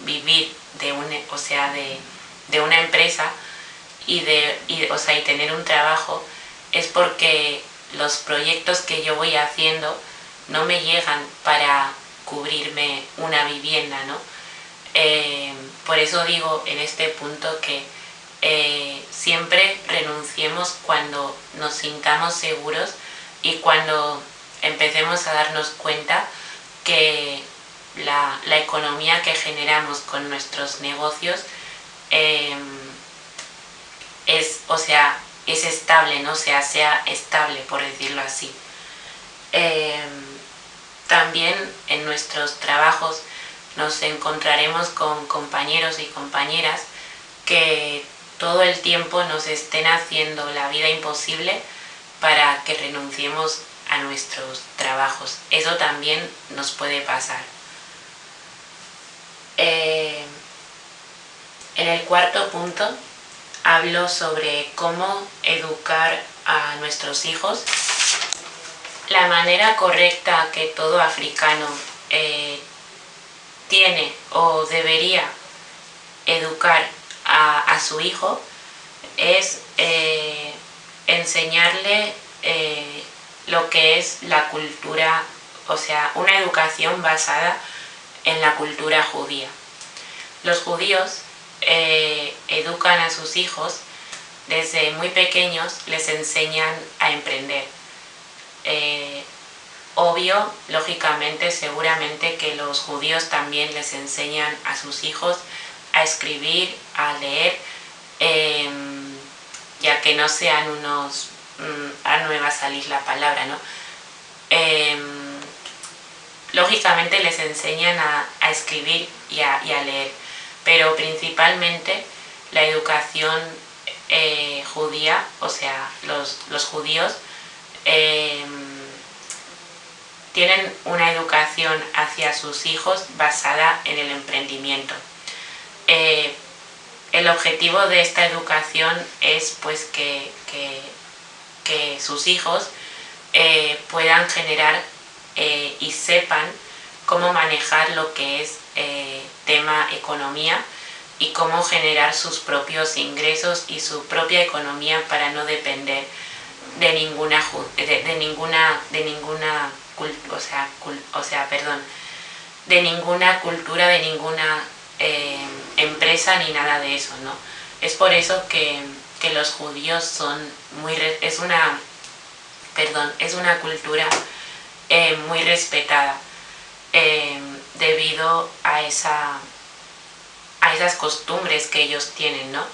vivir de una empresa y tener un trabajo, es porque los proyectos que yo voy haciendo no me llegan para cubrirme una vivienda, ¿no? Por eso digo en este punto que siempre renunciemos cuando nos sintamos seguros y cuando empecemos a darnos cuenta que la economía que generamos con nuestros negocios es estable, ¿no? Sea estable, por decirlo así. También en nuestros trabajos nos encontraremos con compañeros y compañeras que todo el tiempo nos estén haciendo la vida imposible para que renunciemos a nuestros trabajos. Eso también nos puede pasar. En el cuarto punto hablo sobre cómo educar a nuestros hijos. La manera correcta que todo africano tiene o debería educar a su hijo es enseñarle lo que es la cultura, o sea, una educación basada en la cultura judía. Los judíos educan a sus hijos desde muy pequeños, les enseñan a emprender. Obvio, lógicamente, seguramente que los judíos también les enseñan a sus hijos a escribir, a leer, ya que no sean unos... ahora no me va a salir la palabra, ¿no? Lógicamente les enseñan a escribir y a leer, pero principalmente la educación judía, o sea, los judíos tienen una educación hacia sus hijos basada en el emprendimiento. El objetivo de esta educación es pues que sus hijos puedan generar y sepan cómo manejar lo que es tema economía y cómo generar sus propios ingresos y su propia economía para no depender de ninguna cultura, de ninguna empresa ni nada de eso, ¿no? Es por eso que los judíos es una cultura muy respetada debido a esas costumbres que ellos tienen, ¿no?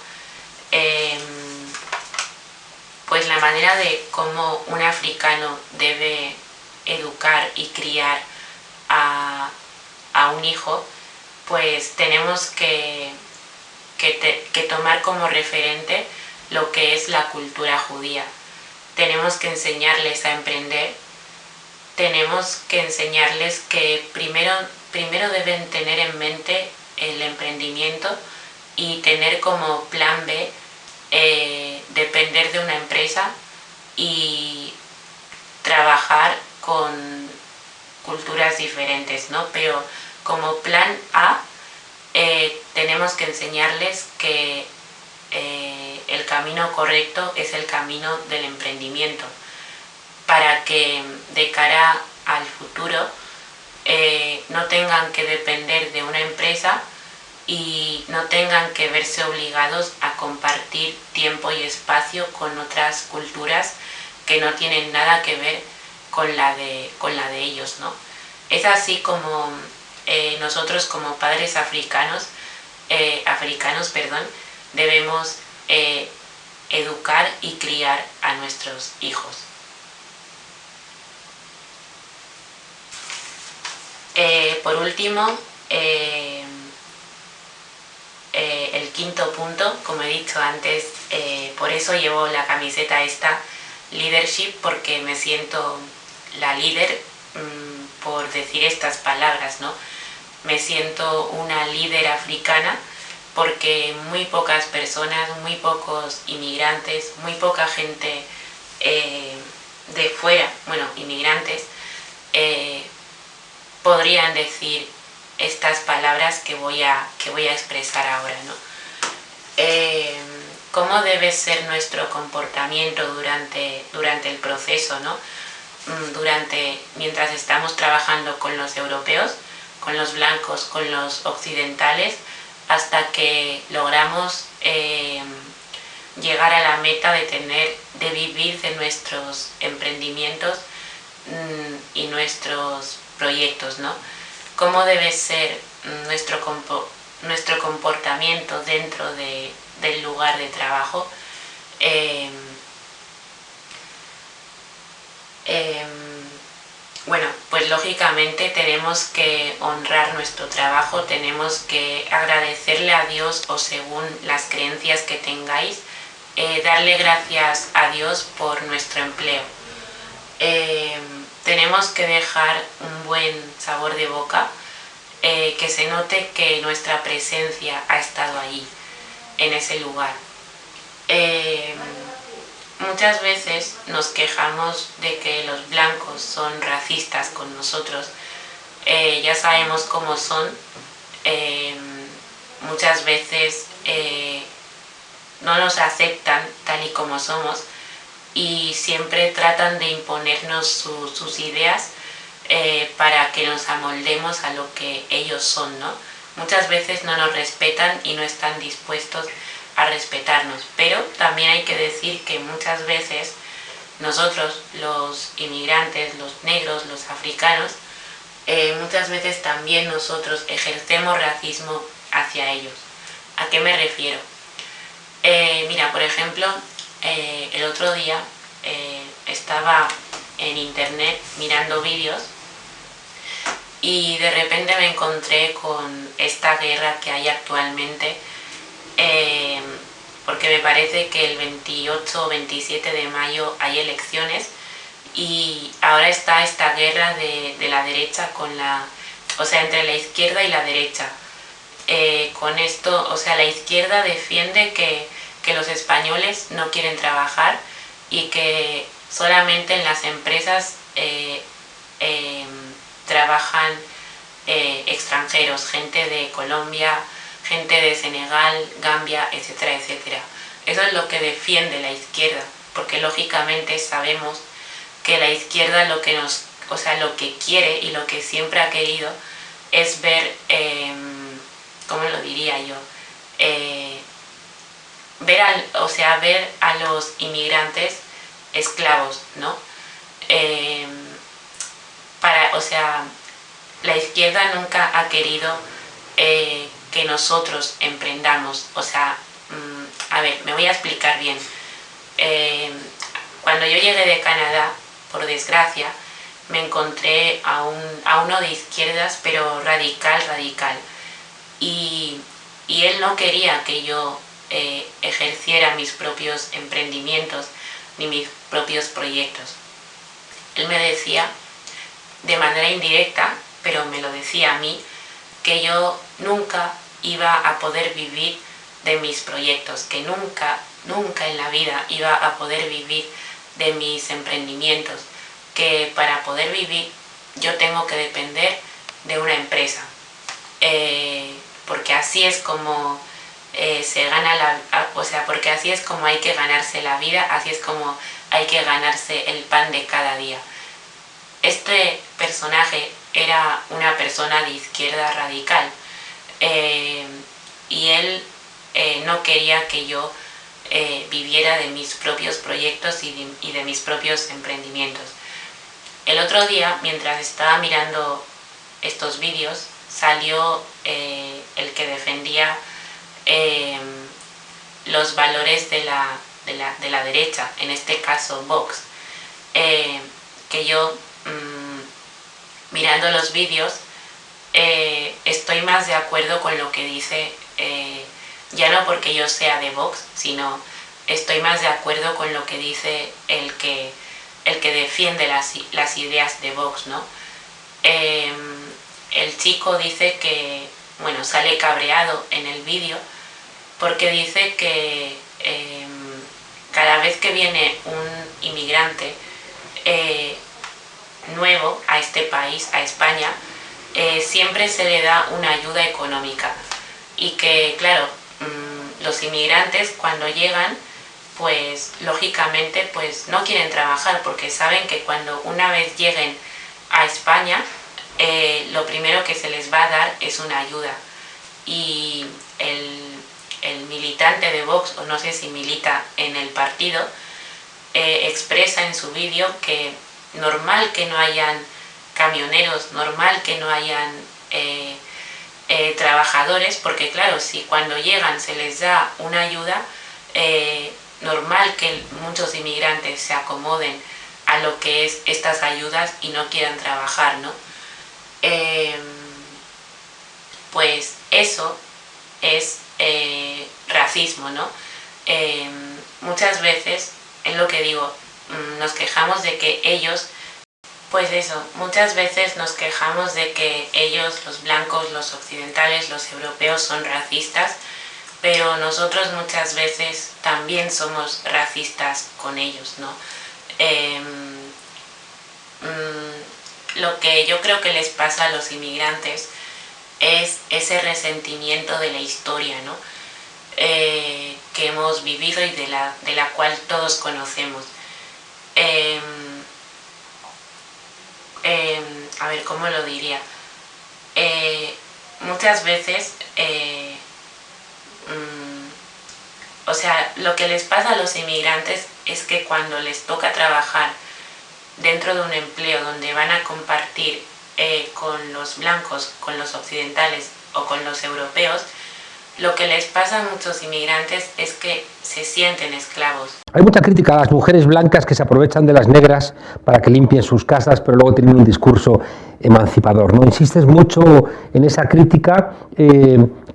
Pues la manera de cómo un africano debe educar y criar a un hijo, pues tenemos que tomar como referente lo que es la cultura judía. Tenemos que enseñarles a emprender, tenemos que enseñarles que primero deben tener en mente el emprendimiento y tener como plan B depender de una empresa y trabajar con culturas diferentes, ¿no? Pero como plan A tenemos que enseñarles que el camino correcto es el camino del emprendimiento, para que de cara al futuro no tengan que depender de una empresa y no tengan que verse obligados a compartir tiempo y espacio con otras culturas que no tienen nada que ver con la de ellos, ¿no? Es así como nosotros como padres africanos, debemos educar y criar a nuestros hijos. Por último, el quinto punto, como he dicho antes, por eso llevo la camiseta esta, leadership, porque me siento la líder, por decir estas palabras, ¿no? Me siento una líder africana porque muy pocas personas, muy pocos inmigrantes, muy poca gente de fuera, bueno, inmigrantes, podrían decir estas palabras que voy a expresar ahora, ¿no? ¿Cómo debe ser nuestro comportamiento durante el proceso, ¿no? Mientras estamos trabajando con los europeos, con los blancos, con los occidentales, hasta que logramos llegar a la meta de vivir de nuestros emprendimientos y nuestros proyectos, ¿no? ¿Cómo debe ser nuestro comportamiento dentro del lugar de trabajo? Bueno, pues lógicamente tenemos que honrar nuestro trabajo, tenemos que agradecerle a Dios, o según las creencias que tengáis, darle gracias a Dios por nuestro empleo. Tenemos que dejar un buen sabor de boca, que se note que nuestra presencia ha estado allí, en ese lugar. Muchas veces nos quejamos de que los blancos son racistas con nosotros. Ya sabemos cómo son. Muchas veces no nos aceptan tal y como somos y siempre tratan de imponernos sus ideas para que nos amoldemos a lo que ellos son, ¿no? Muchas veces no nos respetan y no están dispuestos a respetarnos, pero también hay que decir que muchas veces nosotros, los inmigrantes, los negros, los africanos, muchas veces también nosotros ejercemos racismo hacia ellos. ¿A qué me refiero? Mira, por ejemplo, el otro día estaba en internet mirando vídeos y de repente me encontré con esta guerra que hay actualmente, porque me parece que el 28 o 27 de mayo hay elecciones y ahora está esta guerra de la derecha entre la izquierda y la derecha. Con esto, la izquierda defiende que los españoles no quieren trabajar y que solamente en las empresas trabajan extranjeros, gente de Colombia, gente de Senegal, Gambia, etcétera, etcétera. Eso es lo que defiende la izquierda, porque lógicamente sabemos que la izquierda lo que quiere y lo que siempre ha querido es ver, ¿cómo lo diría yo? Ver a los inmigrantes esclavos, ¿no? La izquierda nunca ha querido que nosotros emprendamos. Me voy a explicar bien. Cuando yo llegué de Canadá, por desgracia, me encontré a uno de izquierdas, pero radical. Y él no quería que yo ejerciera mis propios emprendimientos ni mis propios proyectos. Él me decía, de manera indirecta, pero me lo decía a mí, que yo nunca iba a poder vivir de mis proyectos, que nunca en la vida iba a poder vivir de mis emprendimientos, que para poder vivir yo tengo que depender de una empresa, porque así es como porque así es como hay que ganarse la vida, así es como hay que ganarse el pan de cada día. Este personaje era una persona de izquierda radical. no quería que yo viviera de mis propios proyectos y de mis propios emprendimientos. El otro día, mientras estaba mirando estos vídeos, salió el que defendía los valores de la derecha, en este caso Vox, que yo mirando los vídeos estoy más de acuerdo con lo que dice, ya no porque yo sea de Vox, sino estoy más de acuerdo con lo que dice el que defiende las ideas de Vox, ¿no? El chico dice que, bueno, sale cabreado en el vídeo porque dice que cada vez que viene un inmigrante nuevo a este país, a España, siempre se le da una ayuda económica y que, claro, los inmigrantes cuando llegan, pues lógicamente pues no quieren trabajar porque saben que cuando una vez lleguen a España, lo primero que se les va a dar es una ayuda. Y el militante de Vox, o no sé si milita en el partido, expresa en su vídeo que normal que no hayan camioneros, normal que no hayan trabajadores, porque claro, si cuando llegan se les da una ayuda, normal que muchos inmigrantes se acomoden a lo que es estas ayudas y no quieran trabajar, ¿no? Pues eso es racismo, ¿no? Muchas veces, es lo que digo, nos quejamos de que ellos, pues eso, muchas veces nos quejamos de que ellos, los blancos, los occidentales, los europeos son racistas, pero nosotros muchas veces también somos racistas con ellos, ¿no? Lo que yo creo que les pasa a los inmigrantes es ese resentimiento de la historia, ¿no? Que hemos vivido y de la cual todos conocemos. A ver, ¿cómo lo diría? Muchas veces, o sea, lo que les pasa a los inmigrantes es que cuando les toca trabajar dentro de un empleo donde van a compartir con los blancos, con los occidentales o con los europeos, lo que les pasa a muchos inmigrantes es que se sienten esclavos. Hay mucha crítica a las mujeres blancas que se aprovechan de las negras para que limpien sus casas, pero luego tienen un discurso emancipador, ¿no? Insistes mucho en esa crítica.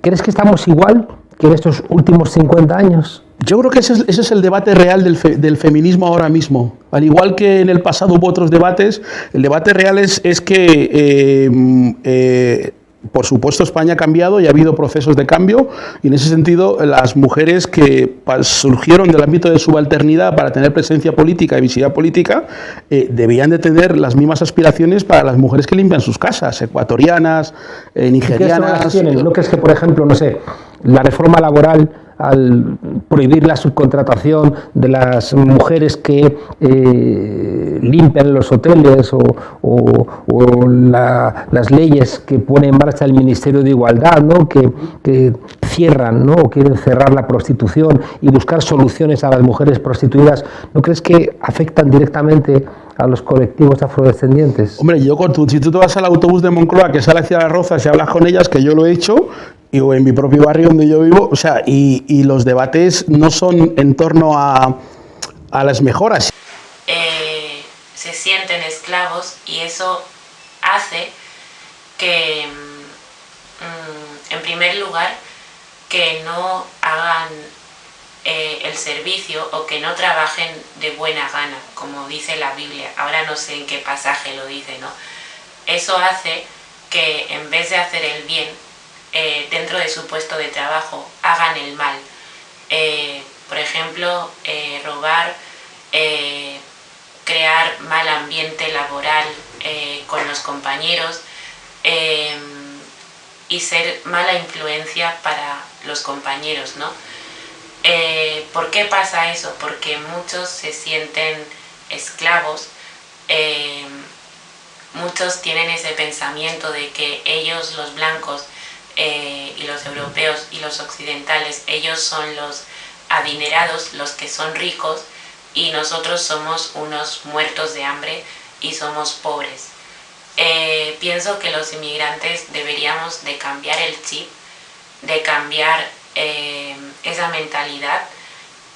¿Crees que estamos igual que en estos últimos 50 años? Yo creo que ese es el debate real del feminismo ahora mismo. Al igual que en el pasado hubo otros debates, el debate real es que por supuesto España ha cambiado y ha habido procesos de cambio, y en ese sentido las mujeres que surgieron del ámbito de subalternidad para tener presencia política y visibilidad política debían de tener las mismas aspiraciones para las mujeres que limpian sus casas, ecuatorianas, nigerianas. ¿No crees que, por ejemplo, no sé, la reforma laboral, al prohibir la subcontratación de las mujeres que limpian los hoteles o las leyes que pone en marcha el Ministerio de Igualdad, ¿no? que cierran, ¿no? o quieren cerrar la prostitución y buscar soluciones a las mujeres prostituidas, ¿no crees que afectan directamente a los colectivos afrodescendientes? Hombre, si tú te vas al autobús de Moncloa que sale hacia Las Rozas y hablas con ellas, que yo lo he hecho, y en mi propio barrio donde yo vivo, o sea, y los debates no son en torno a las mejoras. Se sienten esclavos y eso hace que, en primer lugar, que no hagan el servicio o que no trabajen de buena gana, como dice la Biblia. Ahora no sé en qué pasaje lo dice, ¿no? Eso hace que en vez de hacer el bien dentro de su puesto de trabajo, hagan el mal. Por ejemplo, robar, crear mal ambiente laboral con los compañeros y ser mala influencia para los compañeros, ¿no? ¿Por qué pasa eso? Porque muchos se sienten esclavos, muchos tienen ese pensamiento de que ellos, los blancos y los los europeos y los occidentales, ellos son los adinerados, los que son ricos, y nosotros somos unos muertos de hambre y somos pobres. Pienso que los inmigrantes deberíamos de cambiar el chip, de cambiar esa mentalidad,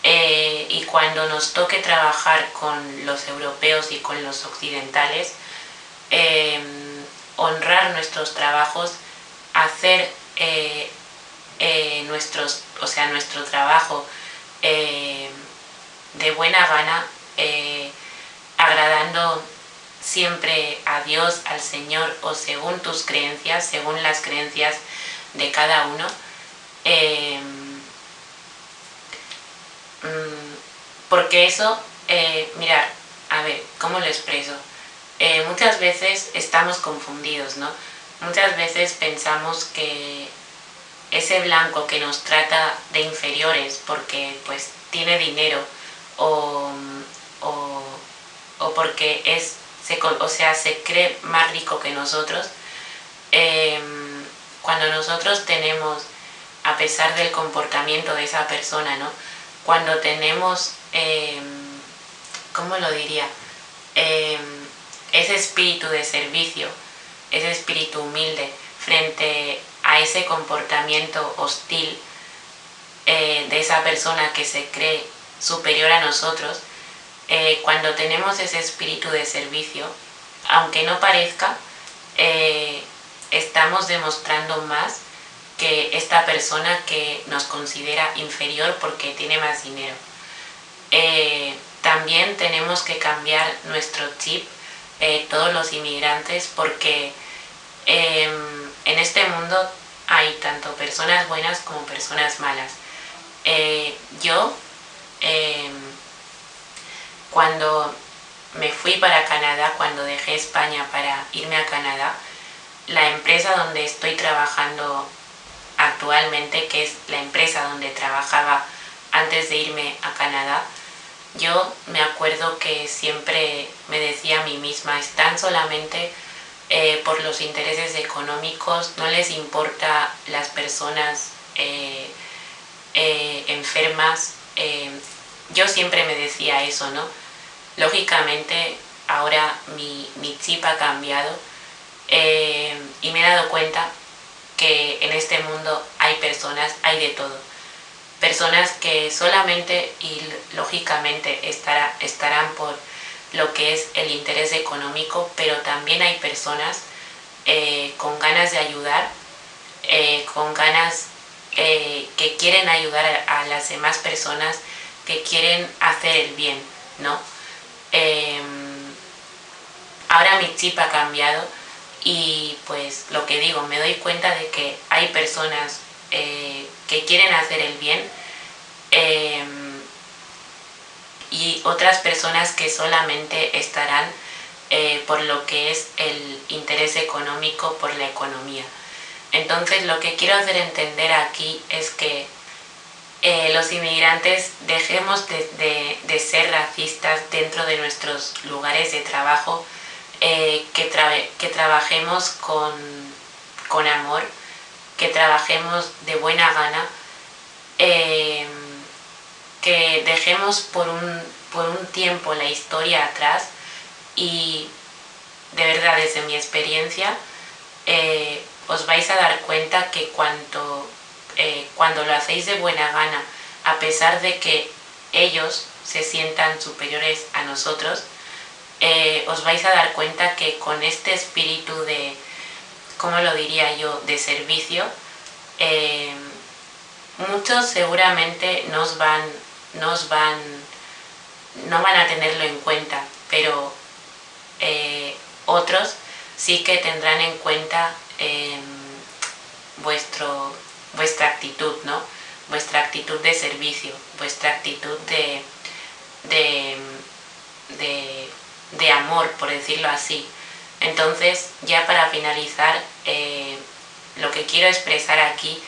y cuando nos toque trabajar con los europeos y con los occidentales, honrar nuestros trabajos, hacer nuestro trabajo de buena gana, agradando siempre a Dios, al Señor, o según tus creencias, según las creencias de cada uno. Porque eso, mirad, a ver, ¿cómo lo expreso? Muchas veces estamos confundidos, ¿no? Muchas veces pensamos que ese blanco que nos trata de inferiores porque pues tiene dinero o porque se cree más rico que nosotros, cuando nosotros tenemos, a pesar del comportamiento de esa persona, ¿no? Cuando tenemos, ¿cómo lo diría? Ese espíritu de servicio, ese espíritu humilde frente a ese comportamiento hostil de esa persona que se cree superior a nosotros, cuando tenemos ese espíritu de servicio, aunque no parezca, estamos demostrando más que esta persona que nos considera inferior porque tiene más dinero. También tenemos que cambiar nuestro chip, todos los inmigrantes, porque en este mundo hay tanto personas buenas como personas malas. Yo, cuando me fui para Canadá, cuando dejé España para irme a Canadá, la empresa donde estoy trabajando actualmente, que es la empresa donde trabajaba antes de irme a Canadá, yo me acuerdo que siempre me decía a mí misma, están solamente por los intereses económicos, no les importa las personas enfermas. Yo siempre me decía eso, ¿no? Lógicamente ahora mi chip ha cambiado, y me he dado cuenta que en este mundo hay personas, hay de todo. Personas que solamente y lógicamente estarán por lo que es el interés económico, pero también hay personas con ganas de ayudar, con ganas que quieren ayudar a las demás personas, que quieren hacer el bien, ¿no? Ahora mi chip ha cambiado y pues lo que digo, me doy cuenta de que hay personas que quieren hacer el bien, y otras personas que solamente estarán por lo que es el interés económico, por la economía. Entonces lo que quiero hacer entender aquí es que los inmigrantes dejemos de ser racistas dentro de nuestros lugares de trabajo, que trabajemos con amor, que trabajemos de buena gana, que dejemos por un tiempo la historia atrás, y de verdad desde mi experiencia os vais a dar cuenta que cuando lo hacéis de buena gana, a pesar de que ellos se sientan superiores a nosotros, os vais a dar cuenta que con este espíritu de, ¿cómo lo diría yo?, de servicio, muchos seguramente no van a tenerlo en cuenta, pero otros sí que tendrán en cuenta vuestra actitud, ¿no? Vuestra actitud de servicio, vuestra actitud de amor, por decirlo así. Entonces, ya para finalizar, lo que quiero expresar aquí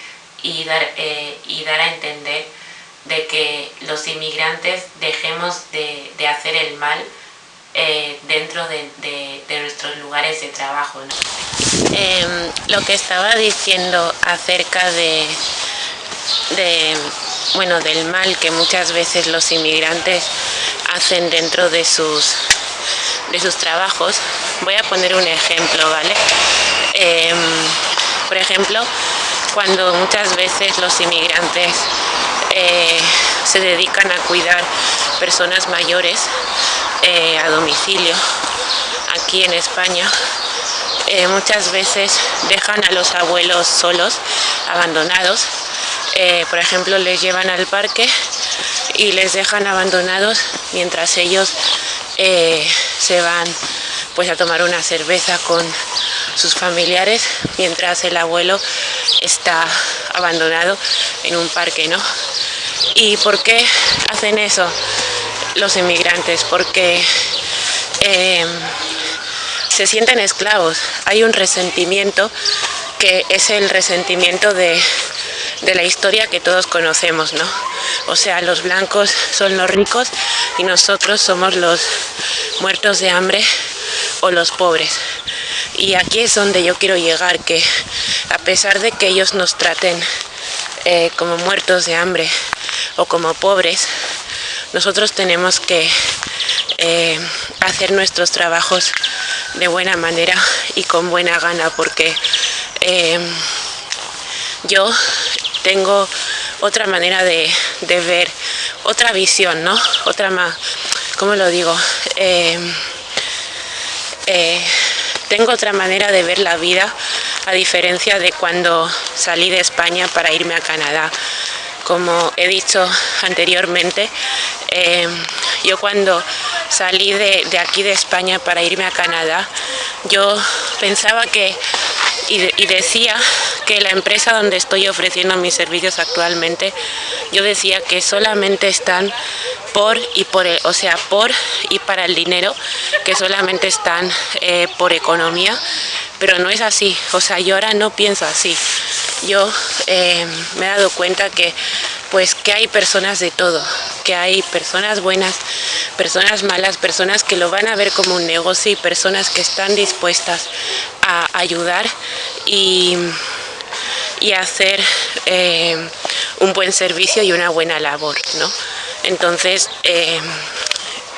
y dar a entender de que los inmigrantes dejemos de hacer el mal dentro de nuestros lugares de trabajo, ¿no? Lo que estaba diciendo acerca del mal que muchas veces los inmigrantes hacen dentro de sus trabajos, voy a poner un ejemplo, ¿vale? Por ejemplo, cuando muchas veces los inmigrantes se dedican a cuidar personas mayores a domicilio aquí en España, muchas veces dejan a los abuelos solos, abandonados. Por ejemplo, les llevan al parque y les dejan abandonados mientras ellos se van pues a tomar una cerveza con sus familiares, mientras el abuelo está abandonado en un parque, ¿no? ¿Y por qué hacen eso los inmigrantes? Porque se sienten esclavos. Hay un resentimiento que es el resentimiento de la historia que todos conocemos, ¿no? O sea, los blancos son los ricos y nosotros somos los muertos de hambre o los pobres. Y aquí es donde yo quiero llegar, que a pesar de que ellos nos traten como muertos de hambre o como pobres, nosotros tenemos que hacer nuestros trabajos de buena manera y con buena gana, porque yo tengo otra manera de ver, otra visión, ¿no? ¿Cómo lo digo? Tengo otra manera de ver la vida, a diferencia de cuando salí de España para irme a Canadá. Como he dicho anteriormente, yo cuando salí de aquí de España para irme a Canadá, yo pensaba y decía que la empresa donde estoy ofreciendo mis servicios actualmente, yo decía que solamente están por y para el dinero, que solamente están por economía, pero no es así. O sea, yo ahora no pienso así. Yo me he dado cuenta que hay personas de todo, que hay personas buenas, personas malas, personas que lo van a ver como un negocio y personas que están dispuestas a ayudar y hacer un buen servicio y una buena labor, ¿no? Entonces,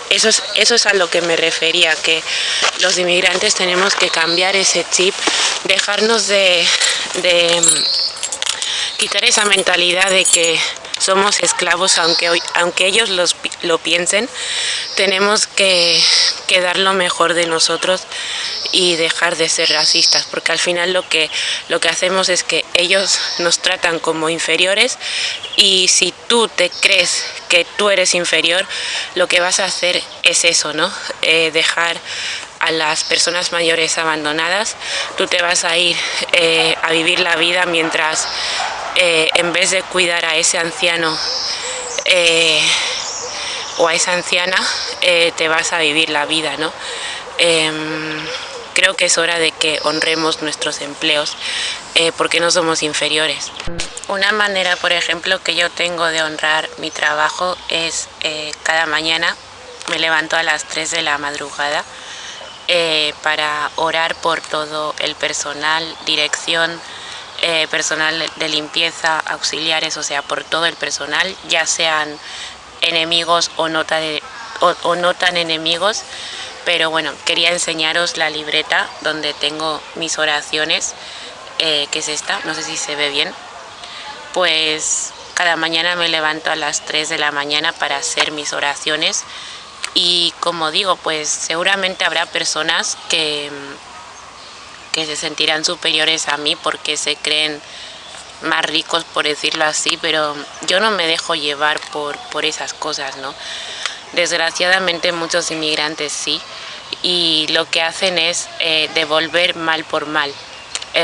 eso es a lo que me refería, que los inmigrantes tenemos que cambiar ese chip, dejarnos de quitar esa mentalidad de que somos esclavos, aunque ellos lo piensen. Tenemos que dar lo mejor de nosotros y dejar de ser racistas, porque al final lo que hacemos es que ellos nos tratan como inferiores, y si tú te crees que tú eres inferior, lo que vas a hacer es eso, ¿no? Dejar a las personas mayores abandonadas. Tú te vas a ir a vivir la vida mientras en vez de cuidar a ese anciano o a esa anciana, te vas a vivir la vida, ¿no? Creo que es hora de que honremos nuestros empleos, porque no somos inferiores. Una manera, por ejemplo, que yo tengo de honrar mi trabajo es cada mañana me levanto a las 3 de la madrugada para orar por todo el personal, dirección, personal de limpieza, auxiliares, o sea, por todo el personal, ya sean enemigos o no tan enemigos. Pero bueno, quería enseñaros la libreta donde tengo mis oraciones, que es esta, no sé si se ve bien. Pues cada mañana me levanto a las 3 de la mañana para hacer mis oraciones, y como digo, pues seguramente habrá personas que se sentirán superiores a mí porque se creen más ricos, por decirlo así, pero yo no me dejo llevar por esas cosas, ¿no? Desgraciadamente muchos inmigrantes sí, y lo que hacen es devolver mal por mal.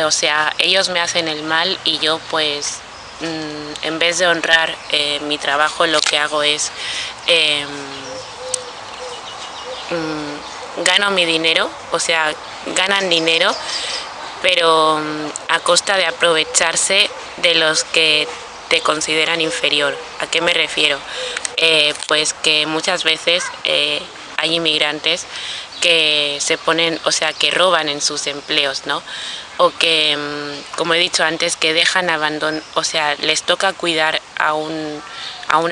O sea, ellos me hacen el mal y yo pues en vez de honrar mi trabajo, lo que hago es gano mi dinero, o sea, ganan dinero, pero a costa de aprovecharse de los que te consideran inferior. ¿A qué me refiero? Pues que muchas veces hay inmigrantes que se ponen, o sea, que roban en sus empleos, ¿no? o que, como he dicho antes, que dejan abandono, o sea, les toca cuidar a un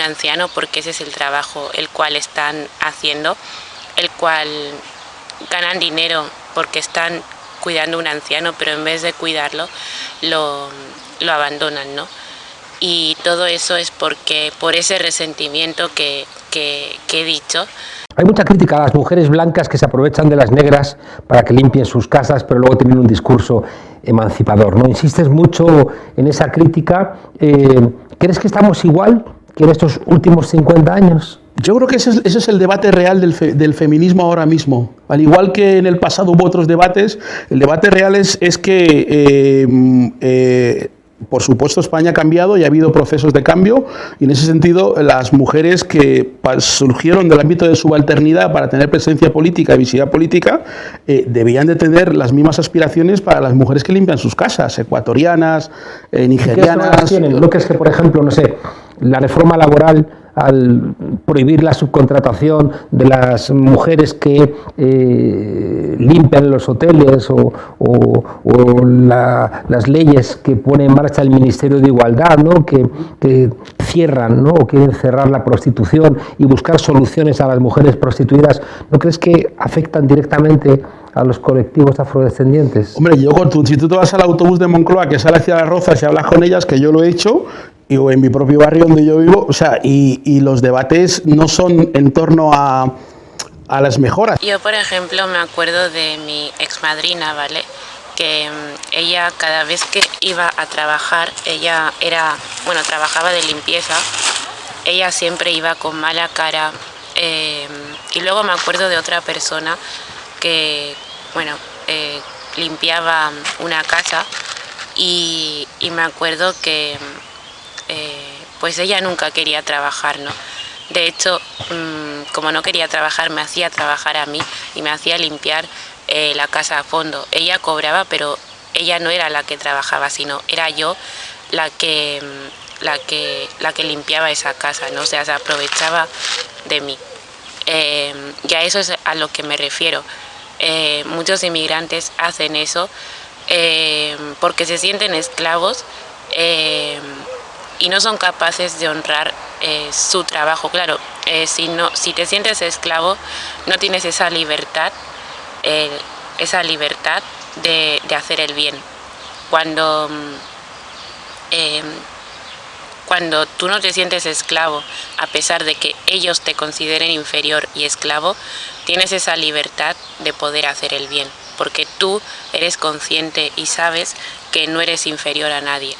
anciano porque ese es el trabajo el cual están haciendo, el cual ganan dinero porque están cuidando a un anciano, pero en vez de cuidarlo lo abandonan, ¿no? Y todo eso es por ese resentimiento que he dicho. Hay mucha crítica a las mujeres blancas que se aprovechan de las negras para que limpien sus casas, pero luego tienen un discurso emancipador, ¿no? Insistes mucho en esa crítica. ¿Crees que estamos igual que en estos últimos 50 años? Yo creo que ese es el debate real del feminismo ahora mismo. Al igual que en el pasado hubo otros debates, el debate real es que por supuesto, España ha cambiado y ha habido procesos de cambio, y en ese sentido las mujeres que surgieron del ámbito de subalternidad para tener presencia política y visibilidad política debían de tener las mismas aspiraciones para las mujeres que limpian sus casas, ecuatorianas, nigerianas. ¿No crees que, por ejemplo, no sé, la reforma laboral, al prohibir la subcontratación de las mujeres que limpian los hoteles o las leyes que pone en marcha el Ministerio de Igualdad, ¿no? que cierran, ¿no? o quieren cerrar la prostitución y buscar soluciones a las mujeres prostituidas, ¿no crees que afectan directamente a los colectivos afrodescendientes? Hombre, si tú te vas al autobús de Moncloa que sale hacia Las Rozas y hablas con ellas, que yo lo he hecho, o en mi propio barrio donde yo vivo, o sea, y los debates no son en torno a las mejoras. Yo, por ejemplo, me acuerdo de mi exmadrina, ¿vale? Que ella, cada vez que iba a trabajar, ella trabajaba de limpieza, ella siempre iba con mala cara, y luego me acuerdo de otra persona que, limpiaba una casa, y me acuerdo que pues ella nunca quería trabajar, ¿no? De hecho, como no quería trabajar, me hacía trabajar a mí y me hacía limpiar la casa a fondo. Ella cobraba, pero ella no era la que trabajaba, sino era yo la que limpiaba esa casa, ¿no? O sea, se aprovechaba de mí. Y a eso es a lo que me refiero. Muchos inmigrantes hacen eso porque se sienten esclavos y no son capaces de honrar su trabajo. Claro, si te sientes esclavo, no tienes esa libertad de hacer el bien. Cuando tú no te sientes esclavo, a pesar de que ellos te consideren inferior y esclavo, tienes esa libertad de poder hacer el bien, porque tú eres consciente y sabes que no eres inferior a nadie.